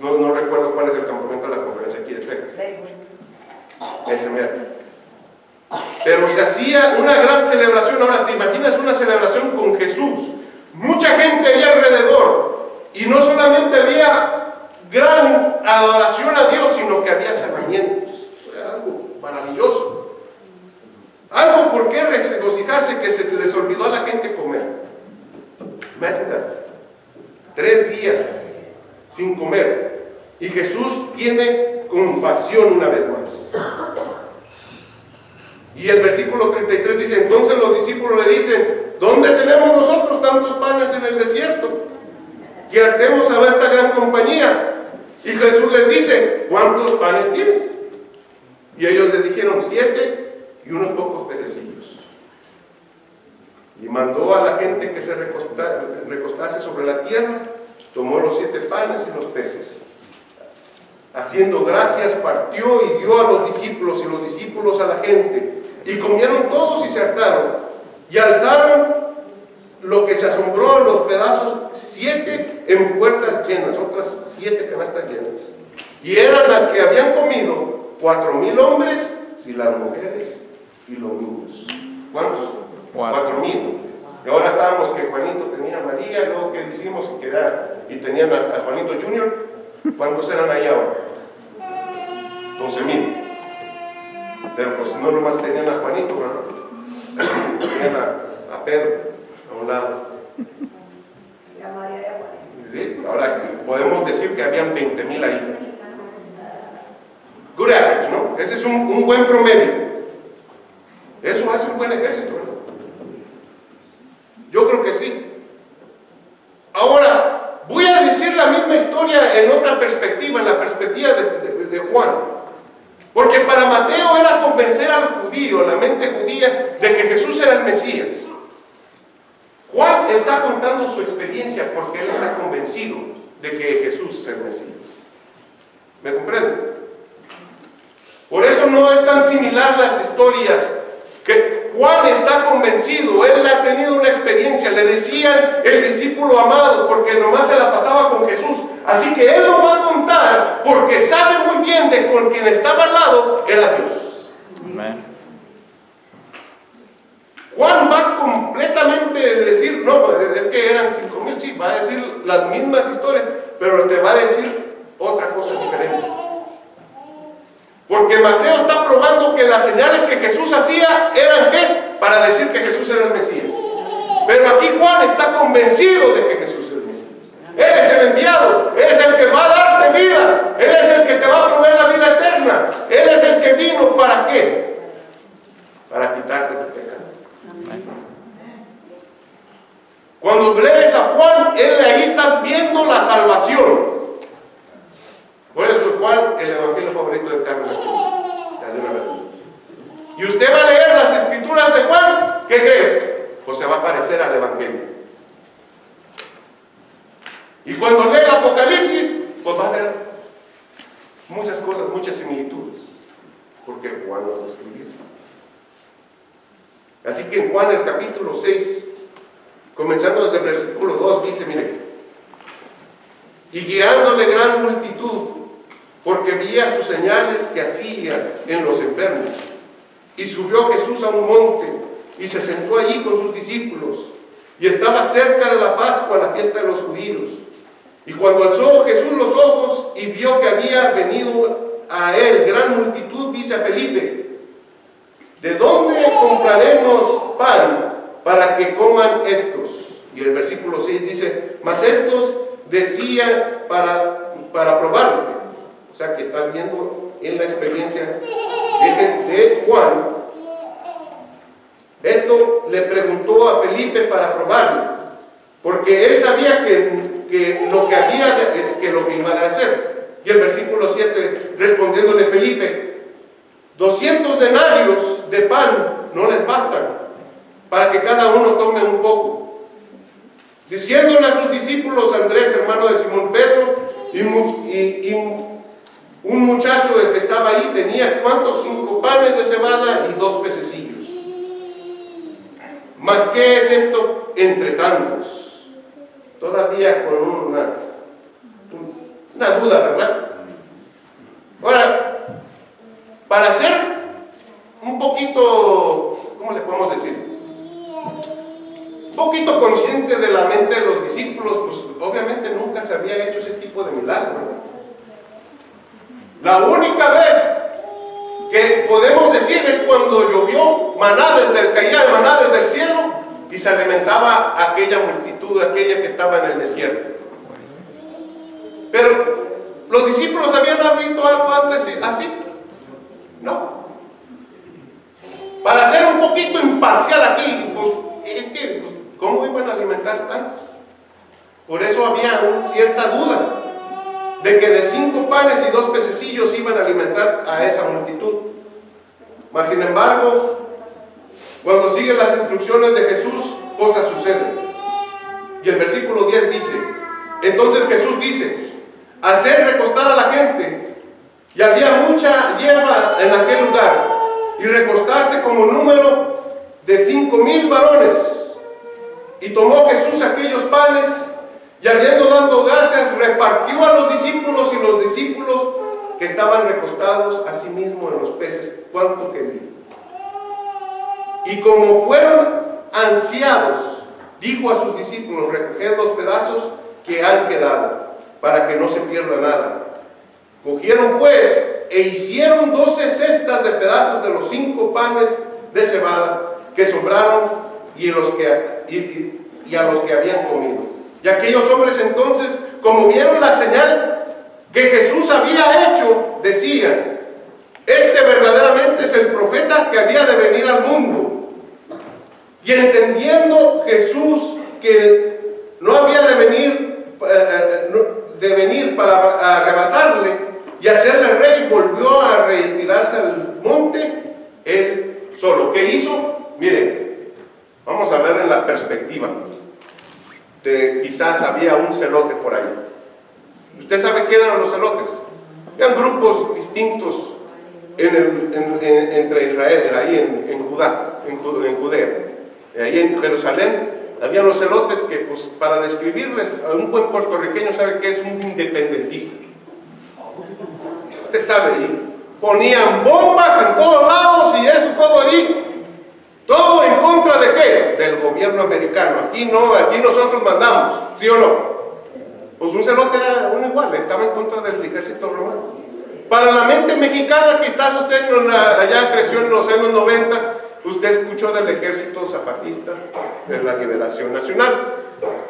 no recuerdo cuál es el campamento de la conferencia aquí de Texas. Ese mero. Pero se hacía una gran celebración. Ahora, ¿te imaginas una celebración con Jesús? Mucha gente ahí alrededor. Y no solamente había gran adoración a Dios, sino que había sanamientos. Era algo maravilloso. Algo por qué regocijarse, que se les olvidó a la gente comer. Imagínate, 3 días sin comer. Y Jesús tiene compasión una vez más. Y el versículo 33 dice: entonces los discípulos le dicen: ¿dónde tenemos nosotros tantos panes en el desierto que hartemos a esta gran compañía? Y Jesús les dice: ¿cuántos panes tienes? Y ellos le dijeron: 7 y unos pocos pececillos. Y mandó a la gente que se recostase sobre la tierra, tomó los 7 panes y los peces. Haciendo gracias, partió y dio a los discípulos, y los discípulos a la gente. Y comieron todos y se hartaron. Y alzaron lo que se asombró, los pedazos, 7 en puertas llenas, otras 7 canastas llenas. Y eran las que habían comido 4,000 hombres, sin las mujeres y los niños. ¿Cuántos? 4,000. Y ahora estábamos que Juanito tenía a María, luego que hicimos y tenían a Juanito Junior. ¿Cuántos eran ahí ahora? 12,000. Pero pues no nomás tenían a Juanito, ¿verdad? Tenían a Pedro a un lado.
Y a María y a Juanito.
¿Sí? Ahora podemos decir que habían 20,000 ahí. Good average, ¿no? Ese es un buen promedio. Eso hace un buen ejército, ¿verdad? Yo creo que sí. Ahora, voy a decir la misma historia en otra perspectiva, en la perspectiva de Juan. Porque para Mateo era convencer al judío, la mente judía, de que Jesús era el Mesías. Juan está contando su experiencia porque él está convencido de que Jesús es el Mesías. ¿Me comprenden? Por eso no es tan similar las historias, que Juan está convencido, él ha tenido una experiencia, le decían el discípulo amado porque nomás se la pasaba con Jesús. Así que él lo va a contar porque sabe muy bien de con quien estaba al lado era Dios.
Amén.
Juan va completamente a decir, no, es que eran 5,000, sí, va a decir las mismas historias, pero te va a decir otra cosa diferente. Porque Mateo está probando que las señales que Jesús hacía eran ¿qué? Para decir que Jesús era el Mesías. Pero aquí Juan está convencido de que Jesús es el Mesías. Él es el enviado, Él es el que va a darte vida, Él es el que te va a proveer la vida eterna, Él es el que vino ¿para qué? Para quitarte tu pecado. Cuando lees a Juan, ahí estás viendo la salvación. Por eso Juan, el evangelio favorito de Carlos. Y usted va a leer las escrituras de Juan, ¿qué cree? Pues se va a parecer al evangelio. Y cuando lee el Apocalipsis, pues va a ver muchas cosas, muchas similitudes, porque Juan los escribió. Así que en Juan el capítulo 6, comenzando desde el versículo 2, dice, mire, y guiándole gran multitud, porque veía sus señales que hacía en los enfermos. Y subió Jesús a un monte, y se sentó allí con sus discípulos, y estaba cerca de la Pascua, la fiesta de los judíos. Y cuando alzó Jesús los ojos, y vio que había venido a él gran multitud, dice a Felipe, ¿de dónde compraremos pan para que coman estos? Y el versículo 6 dice, mas estos decían para probarte. O sea que están viendo en la experiencia de Juan. Esto le preguntó a Felipe para probarlo, porque él sabía que lo que iban a hacer. Y el versículo 7, respondiéndole Felipe, 200 denarios de pan no les bastan para que cada uno tome un poco. Diciéndole a sus discípulos, Andrés, hermano de Simón Pedro, y un muchacho del que estaba ahí tenía ¿cuántos? 5 panes de cebada y 2 pececillos. ¿Mas qué es esto entre tantos? Todavía con una duda, ¿verdad? Ahora, para ser un poquito, ¿cómo le podemos decir? Un poquito consciente de la mente de los discípulos, pues obviamente nunca se había hecho ese tipo de milagro, ¿verdad? La única vez que podemos decir es cuando llovió caía maná desde el cielo y se alimentaba aquella multitud, aquella que estaba en el desierto. Pero los discípulos habían visto algo antes así. No. Para ser un poquito imparcial aquí, pues es que, pues, ¿cómo iban a alimentar tantos? Por eso había cierta duda de que de 5 panes y 2 pececillos iban a alimentar a esa multitud. Mas sin embargo, cuando siguen las instrucciones de Jesús, cosas suceden. Y el versículo 10 dice, entonces Jesús dice, hacer recostar a la gente, y había mucha hierba en aquel lugar, y recostarse como número de 5,000 varones. Y tomó Jesús aquellos panes, y habiendo dado gracias, repartió a los discípulos, y los discípulos que estaban recostados asimismo en los peces, cuanto querían. Y como fueron ansiados, dijo a sus discípulos, recoged los pedazos que han quedado, para que no se pierda nada. Cogieron pues, e hicieron 12 cestas de pedazos de los 5 panes de cebada que sobraron y a los que habían comido. Y aquellos hombres entonces, como vieron la señal que Jesús había hecho, decían, este verdaderamente es el profeta que había de venir al mundo. Y entendiendo Jesús que no había de venir para arrebatarle y hacerle rey, volvió a retirarse al monte él solo. ¿Qué hizo? Miren, vamos a ver en la perspectiva. Quizás había un celote por ahí. ¿Usted sabe quién eran los celotes? Eran grupos distintos entre Israel, ahí en Judá. en Judea. Ahí en Jerusalén habían los celotes que, pues, para describirles, a un buen puertorriqueño sabe que es un independentista. Usted sabe, y ponían bombas en todos lados y eso, todo ahí. Todo en contra de qué? Del gobierno americano. Aquí no, aquí nosotros mandamos, ¿sí o no? Pues un celote era uno igual, estaba en contra del ejército romano. Para la mente mexicana, quizás usted allá creció en los años 90, usted escuchó del ejército zapatista de la Liberación Nacional,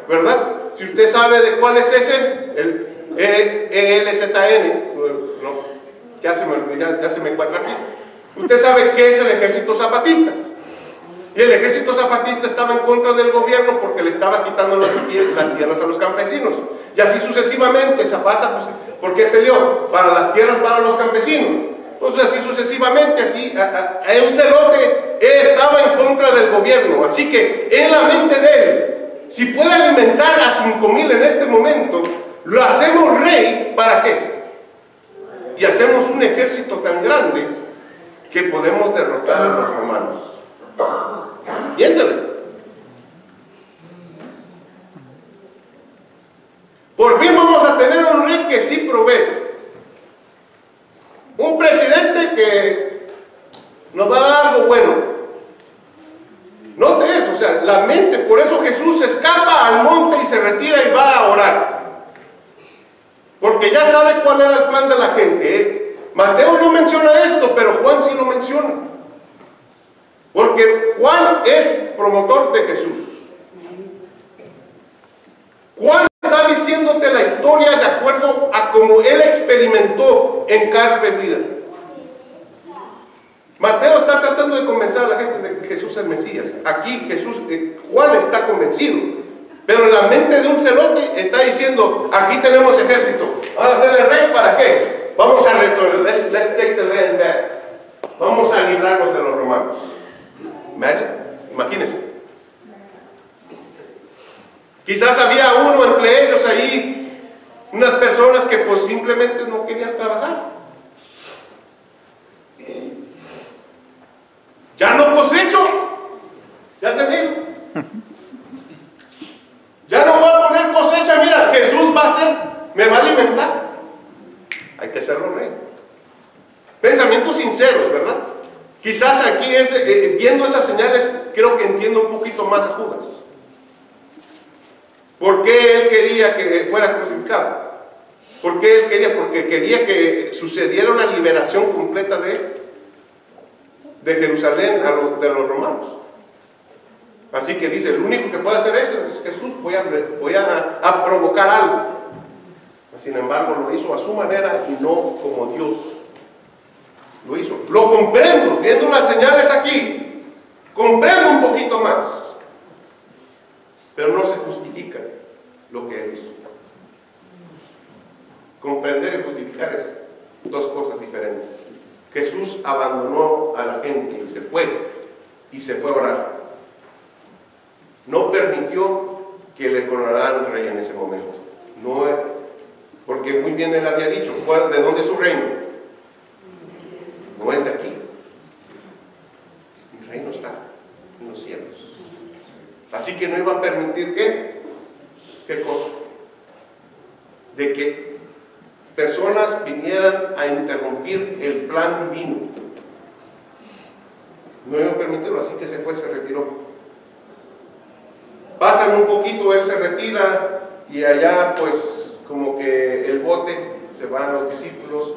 ¿verdad? Si usted sabe de cuál es ese, el ELZN, no, ya se me encuentra aquí. Usted sabe qué es el ejército zapatista. Y el ejército zapatista estaba en contra del gobierno porque le estaba quitando las tierras a los campesinos. Y así sucesivamente, Zapata, pues, ¿por qué peleó? Para las tierras para los campesinos. Pues así sucesivamente, así, un celote estaba en contra del gobierno. Así que en la mente de él, si puede alimentar a 5,000 en este momento, lo hacemos rey, ¿para qué? Y hacemos un ejército tan grande que podemos derrotar a los romanos. Piénsale. Por fin vamos a tener un rey que sí provee. Un presidente que nos va a dar algo bueno. Note eso, o sea, la mente, por eso Jesús escapa al monte y se retira y va a orar. Porque ya sabe cuál era el plan de la gente, ¿eh? Mateo no menciona esto, pero Juan sí lo menciona. Porque Juan es promotor de Jesús. Juan está diciéndote la historia de acuerdo a cómo él experimentó en carne vida. Mateo está tratando de convencer a la gente de que Jesús es el Mesías. Aquí Juan está convencido. Pero en la mente de un celote está diciendo, aquí tenemos ejército. Vamos a hacerle rey, ¿para qué? Vamos a retornar. Let's take the land back. Vamos a librarnos de los romanos. Imagínense. Quizás había uno entre ellos ahí, unas personas que pues simplemente no querían trabajar. Ya no cosecho, ya se me hizo. Ya no voy a poner cosecha, mira, Jesús va a hacer, me va a alimentar. Hay que hacerlo rey. Pensamientos sinceros, ¿verdad? Quizás aquí, viendo esas señales, creo que entiendo un poquito más a Judas. ¿Por qué él quería que fuera crucificado? ¿Por qué él quería? Porque quería que sucediera una liberación completa de Jerusalén de los romanos. Así que dice, el único que puede hacer eso es Jesús, voy a provocar algo. Sin embargo, lo hizo a su manera y no como Dios lo hizo. Lo comprendo, viendo las señales aquí, comprendo un poquito más. Pero no se justifica lo que él hizo. Comprender y justificar es dos cosas diferentes. Jesús abandonó a la gente y se fue a orar. No permitió que le coronaran rey en ese momento. No, porque muy bien él había dicho, ¿de dónde es su reino? No es de aquí. Mi reino está en los cielos. Así que no iba a permitir ¿qué cosa? De que personas vinieran a interrumpir el plan divino. No iba a permitirlo, así que se retiró. Pasan un poquito, él se retira y allá pues como que el bote, se van los discípulos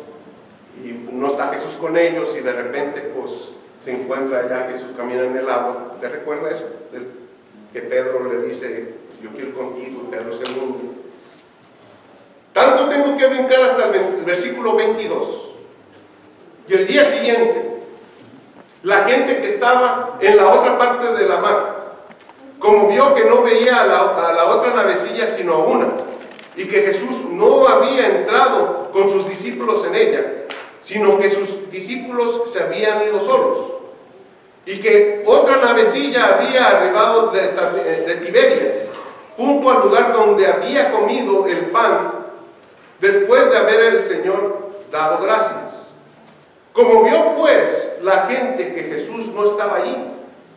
y no está Jesús con ellos y de repente pues se encuentra allá Jesús camina en el agua. ¿Te recuerda eso? Que Pedro le dice, yo quiero ir contigo, y Pedro se hunde. Tanto tengo que brincar hasta el versículo 22. Y el día siguiente, la gente que estaba en la otra parte de la mar, como vio que no veía a la otra navecilla sino a una, y que Jesús no había entrado con sus discípulos en ella, sino que sus discípulos se habían ido solos, y que otra navecilla había arribado de Tiberias, junto al lugar donde había comido el pan, después de haber el Señor dado gracias. Como vio pues la gente que Jesús no estaba allí,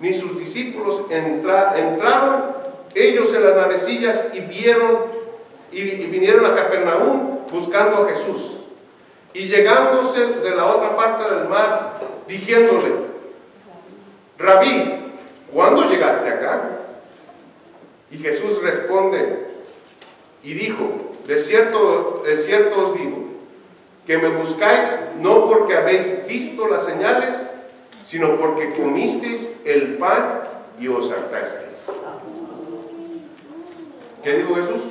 ni sus discípulos entraron ellos en las navecillas y vinieron a Capernaum buscando a Jesús. Y llegándose de la otra parte del mar, diciéndole: Rabí, ¿cuándo llegaste acá? Y Jesús responde y dijo: de cierto os digo, que me buscáis no porque habéis visto las señales, sino porque comisteis el pan y os hartasteis. ¿Qué dijo Jesús?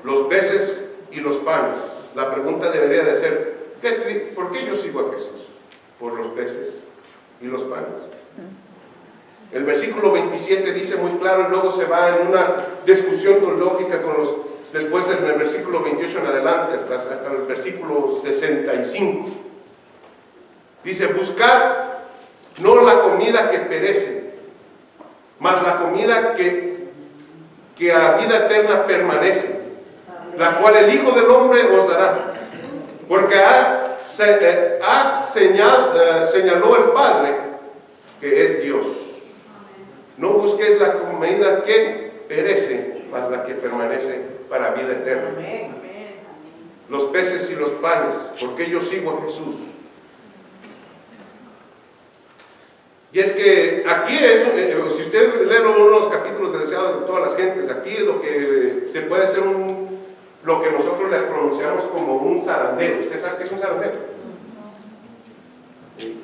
Los peces y los panes. La pregunta debería de ser: ¿por qué yo sigo a Jesús? ¿Por los peces y los panes? El versículo 27 dice muy claro, y luego se va en una discusión teológica después en el versículo 28 en adelante, hasta el versículo 65. Dice: buscad no la comida que perece, mas la comida que a vida eterna permanece, la cual el Hijo del Hombre os dará. Porque señaló el Padre que es Dios. No busquéis la comida que perece, mas la que permanece para vida eterna. Los peces y los panes, porque yo sigo a Jesús. Y es que aquí si usted lee uno de los capítulos del Deseado de todas las gentes, aquí es lo que se puede hacer lo que nosotros le pronunciamos como un zarandeo. ¿Usted sabe qué es un zarandeo? ¿Sí?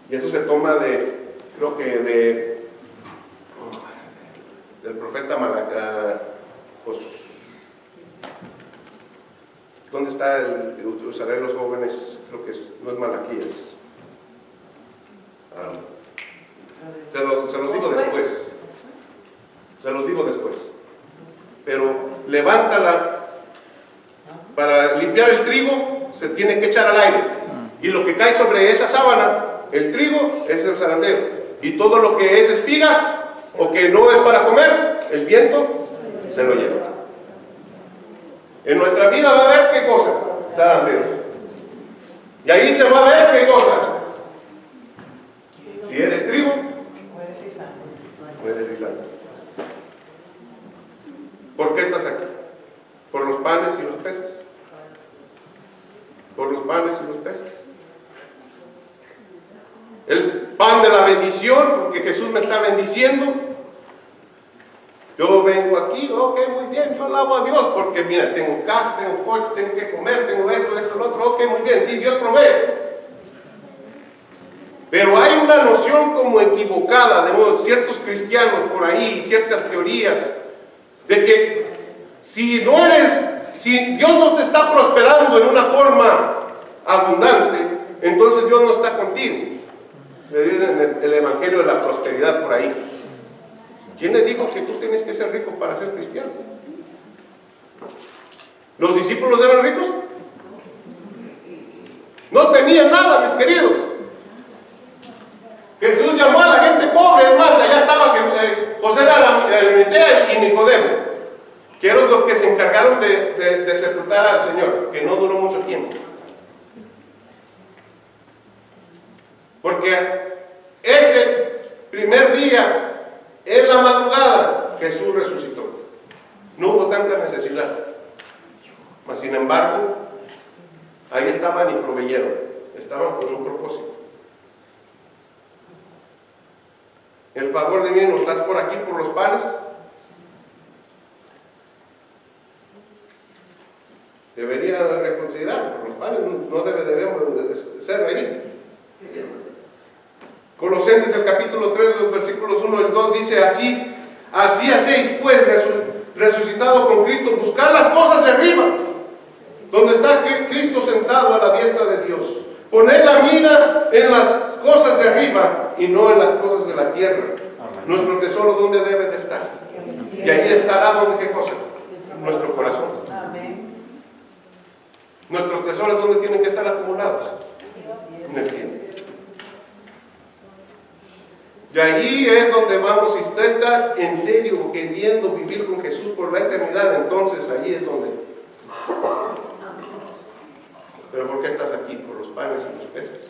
Y eso se toma creo que del profeta Malaquías. Pues, ¿dónde está usaré los jóvenes? Creo que no es Malaquías. Se los digo después. Se los digo después. Pero levántala. Para limpiar el trigo se tiene que echar al aire. Y lo que cae sobre esa sábana, el trigo, es el zarandeo. Y todo lo que es espiga o que no es para comer, el viento se lo lleva. En nuestra vida va a haber ¿qué cosa? Zarandeos. Y ahí se va a ver ¿qué cosa? Si eres trigo, puedes ir sano. ¿Por qué estás aquí? ¿Por los panes y los peces? ¿Por los panes y los peces? El pan de la bendición, porque Jesús me está bendiciendo. Yo vengo aquí, ok, muy bien, yo alabo a Dios, porque mira, tengo casa, tengo coche, tengo que comer, tengo esto, lo otro, ok, muy bien, sí, Dios provee. Pero hay una noción como equivocada de ciertos cristianos por ahí, ciertas teorías, de que si Dios no te está prosperando en una forma abundante, entonces Dios no está contigo. Le dicen el evangelio de la prosperidad por ahí. ¿Quién le dijo que tú tienes que ser rico para ser cristiano? ¿Los discípulos eran ricos? No tenían nada, mis queridos. Jesús llamó a la gente pobre, es más, allá estaba José de Arimatea y Nicodemo, que eran los que se encargaron de sepultar al Señor, que no duró mucho tiempo. Porque ese primer día, en la madrugada, Jesús resucitó. No hubo tanta necesidad. Mas sin embargo, ahí estaban y proveyeron. Estaban con un propósito. El favor divino, ¿estás por aquí por los panes? Debería reconsiderar, por los panes no debemos ser ahí. Colosenses el capítulo 3, los versículos 1 y 2 dice así hacéis pues, resucitado con Cristo, buscar las cosas de arriba, donde está Cristo sentado a la diestra de Dios. Poner la mira en las cosas de arriba y no en las cosas de la tierra. Amén. Nuestro tesoro, ¿dónde debe de estar? Y ahí estará, ¿dónde qué cosa? Nuestro corazón. Amén. Nuestros tesoros, ¿dónde tienen que estar acumulados? En el cielo. Y ahí es donde vamos. Si usted está en serio queriendo vivir con Jesús por la eternidad, entonces ahí es donde. Pero ¿por qué estás aquí? Por los panes y los peces.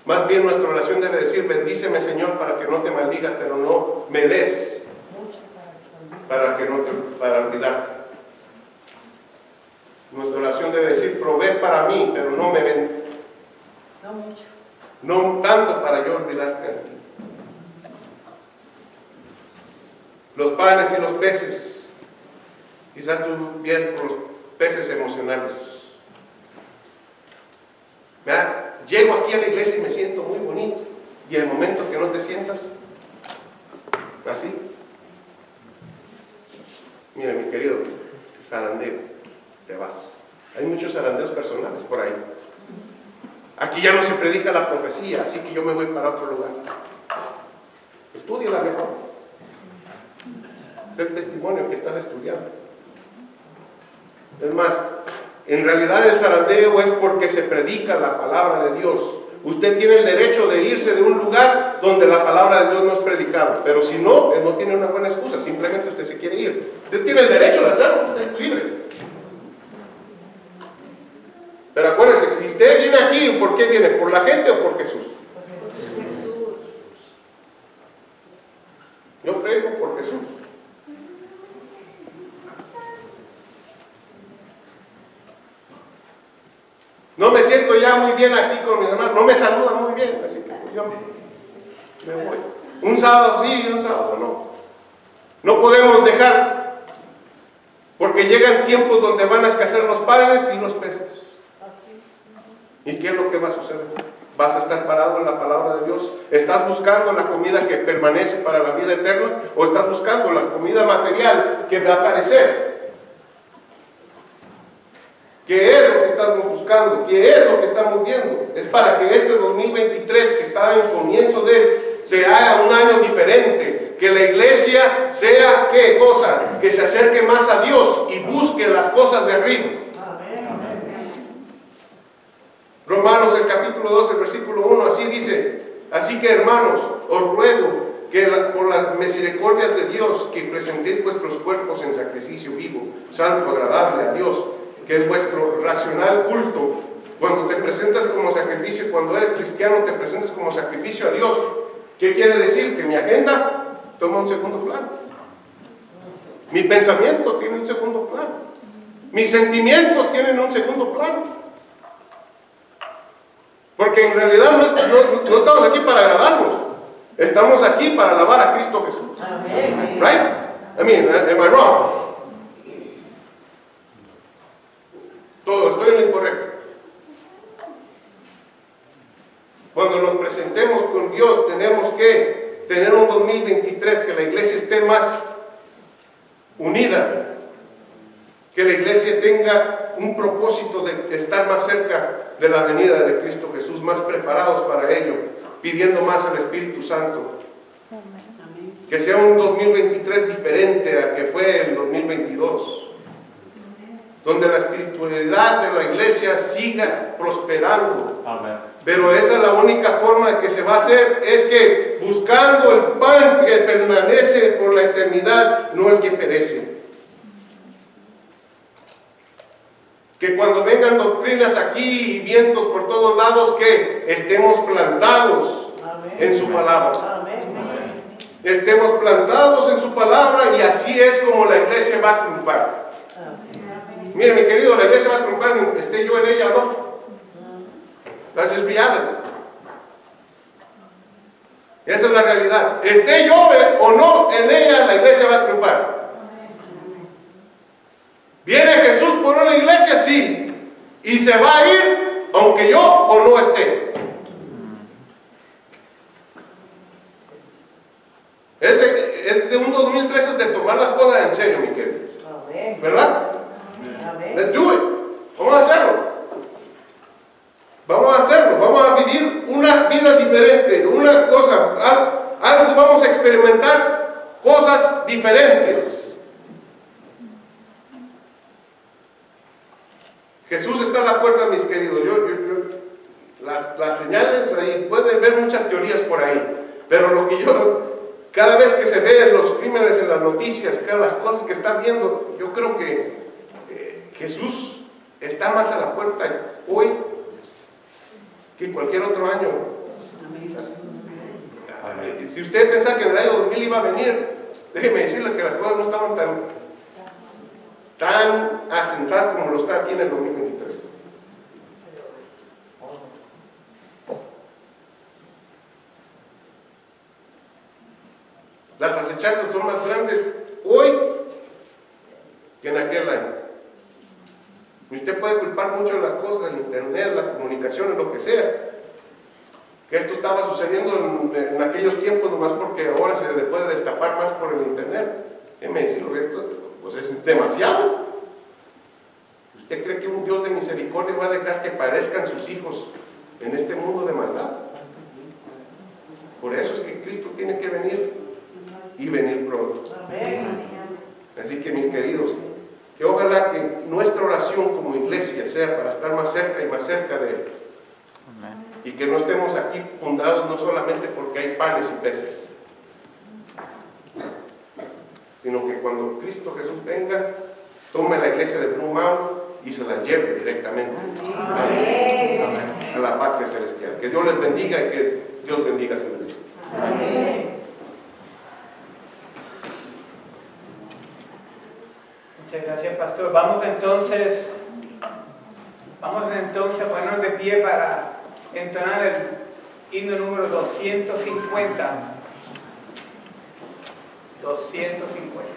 Más bien nuestra oración debe decir, bendíceme Señor para que no te maldiga, pero no me des para olvidarte. Nuestra oración debe decir, provee para mí, pero no me ven.
No mucho.
No tanto para yo olvidarte de ti. Los panes y los peces. Quizás tú vienes por los peces emocionales. ¿Verdad? Llego aquí a la iglesia y me siento muy bonito. Y el momento que no te sientas, así. Mira, mi querido zarandeo, te vas. Hay muchos zarandeos personales por ahí. Aquí ya no se predica la profecía, así que yo me voy para otro lugar. Estúdiala mejor. Es el testimonio que estás estudiando. Es más, en realidad el zarandeo es porque se predica la palabra de Dios. Usted tiene el derecho de irse de un lugar donde la palabra de Dios no es predicada, pero si no, él no tiene una buena excusa, simplemente usted se quiere ir. Usted tiene el derecho de hacerlo, usted es libre. Pero acuérdese, si usted viene aquí, ¿por qué viene? ¿Por la gente o por Jesús? Yo predico por Jesús. No me siento ya muy bien aquí con mis hermanos, no me saludan muy bien, así que yo me voy. Un sábado sí, un sábado no. No podemos dejar, porque llegan tiempos donde van a escasear los panes y los peces. ¿Y qué es lo que va a suceder? ¿Vas a estar parado en la palabra de Dios? ¿Estás buscando la comida que permanece para la vida eterna? ¿O estás buscando la comida material que va a aparecer? ¿Qué es lo que estamos buscando? ¿Qué es lo que estamos viendo? Es para que este 2023, que está en comienzo de él, se haga un año diferente. Que la iglesia sea, ¿qué cosa? Que se acerque más a Dios y busque las cosas de arriba. Romanos, el capítulo 12, el versículo 1, así dice: así que, hermanos, os ruego que por las misericordias de Dios, que presentéis vuestros cuerpos en sacrificio vivo, santo, agradable a Dios, que es vuestro racional culto. Cuando te presentas como sacrificio, cuando eres cristiano, te presentas como sacrificio a Dios. ¿Qué quiere decir? Que mi agenda toma un segundo plano. Mi pensamiento tiene un segundo plano. Mis sentimientos tienen un segundo plano. Porque en realidad no estamos aquí para agradarnos. Estamos aquí para alabar a Cristo Jesús.
Amén.
Right? I mean, am I wrong? Todo, estoy en lo incorrecto. Cuando nos presentemos con Dios, tenemos que tener un 2023, que la iglesia esté más unida, que la iglesia tenga un propósito de estar más cerca de la venida de Cristo Jesús, más preparados para ello, pidiendo más al Espíritu Santo. Que sea un 2023 diferente a que fue el 2022. Donde la espiritualidad de la iglesia siga prosperando. Amén. Pero esa es la única forma de que se va a hacer, es que buscando el pan que permanece por la eternidad, no el que perece. Que cuando vengan doctrinas aquí y vientos por todos lados, que estemos plantados en su palabra. Estemos plantados en su palabra, y así es como la iglesia va a triunfar. Mire, mi querido, la iglesia va a triunfar, esté yo en ella o no. That's just reality. Esa es la realidad. Esté yo o no en ella, la iglesia va a triunfar. ¿Viene Jesús por una iglesia? Sí. Y se va a ir aunque yo o no esté. Es de un 2013 de tomar las cosas en serio, mi querido. ¿Verdad? Let's do it. Vamos a hacerlo. Vamos a hacerlo. Vamos a vivir una vida diferente. Una cosa, algo vamos a experimentar, cosas diferentes. Jesús está a la puerta, mis queridos. Las señales ahí, pueden ver muchas teorías por ahí, pero lo que cada vez que se ven los crímenes en las noticias, cada las cosas que están viendo, yo creo que Jesús está más a la puerta hoy que cualquier otro año Si usted pensaba que en el año 2000 iba a venir, déjeme decirle que las cosas no estaban tan asentadas como lo está aquí en el 2023. Las acechanzas son más grandes hoy que en aquel año. Y usted puede culpar mucho de las cosas, el internet, las comunicaciones, lo que sea. Que esto estaba sucediendo en aquellos tiempos nomás porque ahora se le puede destapar más por el internet. Déjeme decirlo, esto pues es demasiado. ¿Usted cree que un Dios de misericordia va a dejar que parezcan sus hijos en este mundo de maldad? Por eso es que Cristo tiene que venir y venir pronto. Así que mis queridos, que ojalá que nuestra oración como iglesia sea para estar más cerca y más cerca de Él. Y que no estemos aquí fundados no solamente porque hay panes y peces, sino que cuando Cristo Jesús venga, tome la iglesia de Blue Mountain y se la lleve directamente a la patria celestial. Que Dios les bendiga y que Dios bendiga a su iglesia.
Amén. Muchas gracias, pastor. Vamos entonces a ponernos de pie para entonar el himno número 250. 250.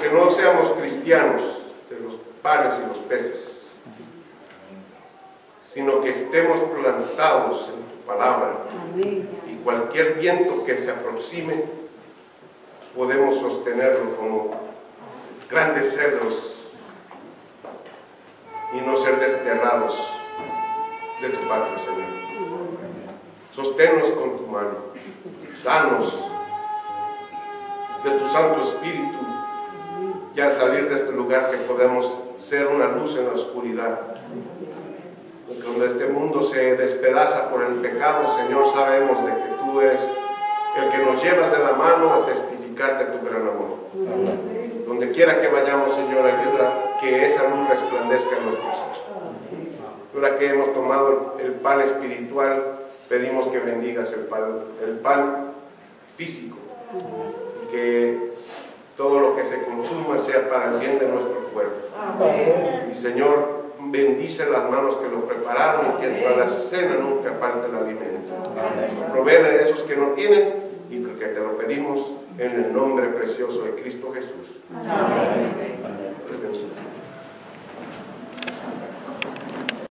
que no seamos cristianos de los panes y los peces, sino que estemos plantados en tu palabra. Y cualquier viento que se aproxime, podemos sostenerlo como grandes cedros y no ser desterrados de tu patria, Señor. Sosténnos con tu mano, danos de tu Santo Espíritu, y al salir de este lugar que podamos ser una luz en la oscuridad Donde este mundo se despedaza por el pecado, Señor, sabemos de que tú eres el que nos llevas de la mano a testificar de tu gran amor. Donde quiera que vayamos, Señor, ayuda que esa luz resplandezca en nuestros ser. Ahora que hemos tomado el pan espiritual, pedimos que bendigas el pan físico y que todo lo que se consuma sea para el bien de nuestro cuerpo. Y Señor, bendice las manos que lo prepararon y que en la cena nunca falte el alimento. Provee a esos que no tienen y que te lo pedimos en el nombre precioso de Cristo Jesús. Amén.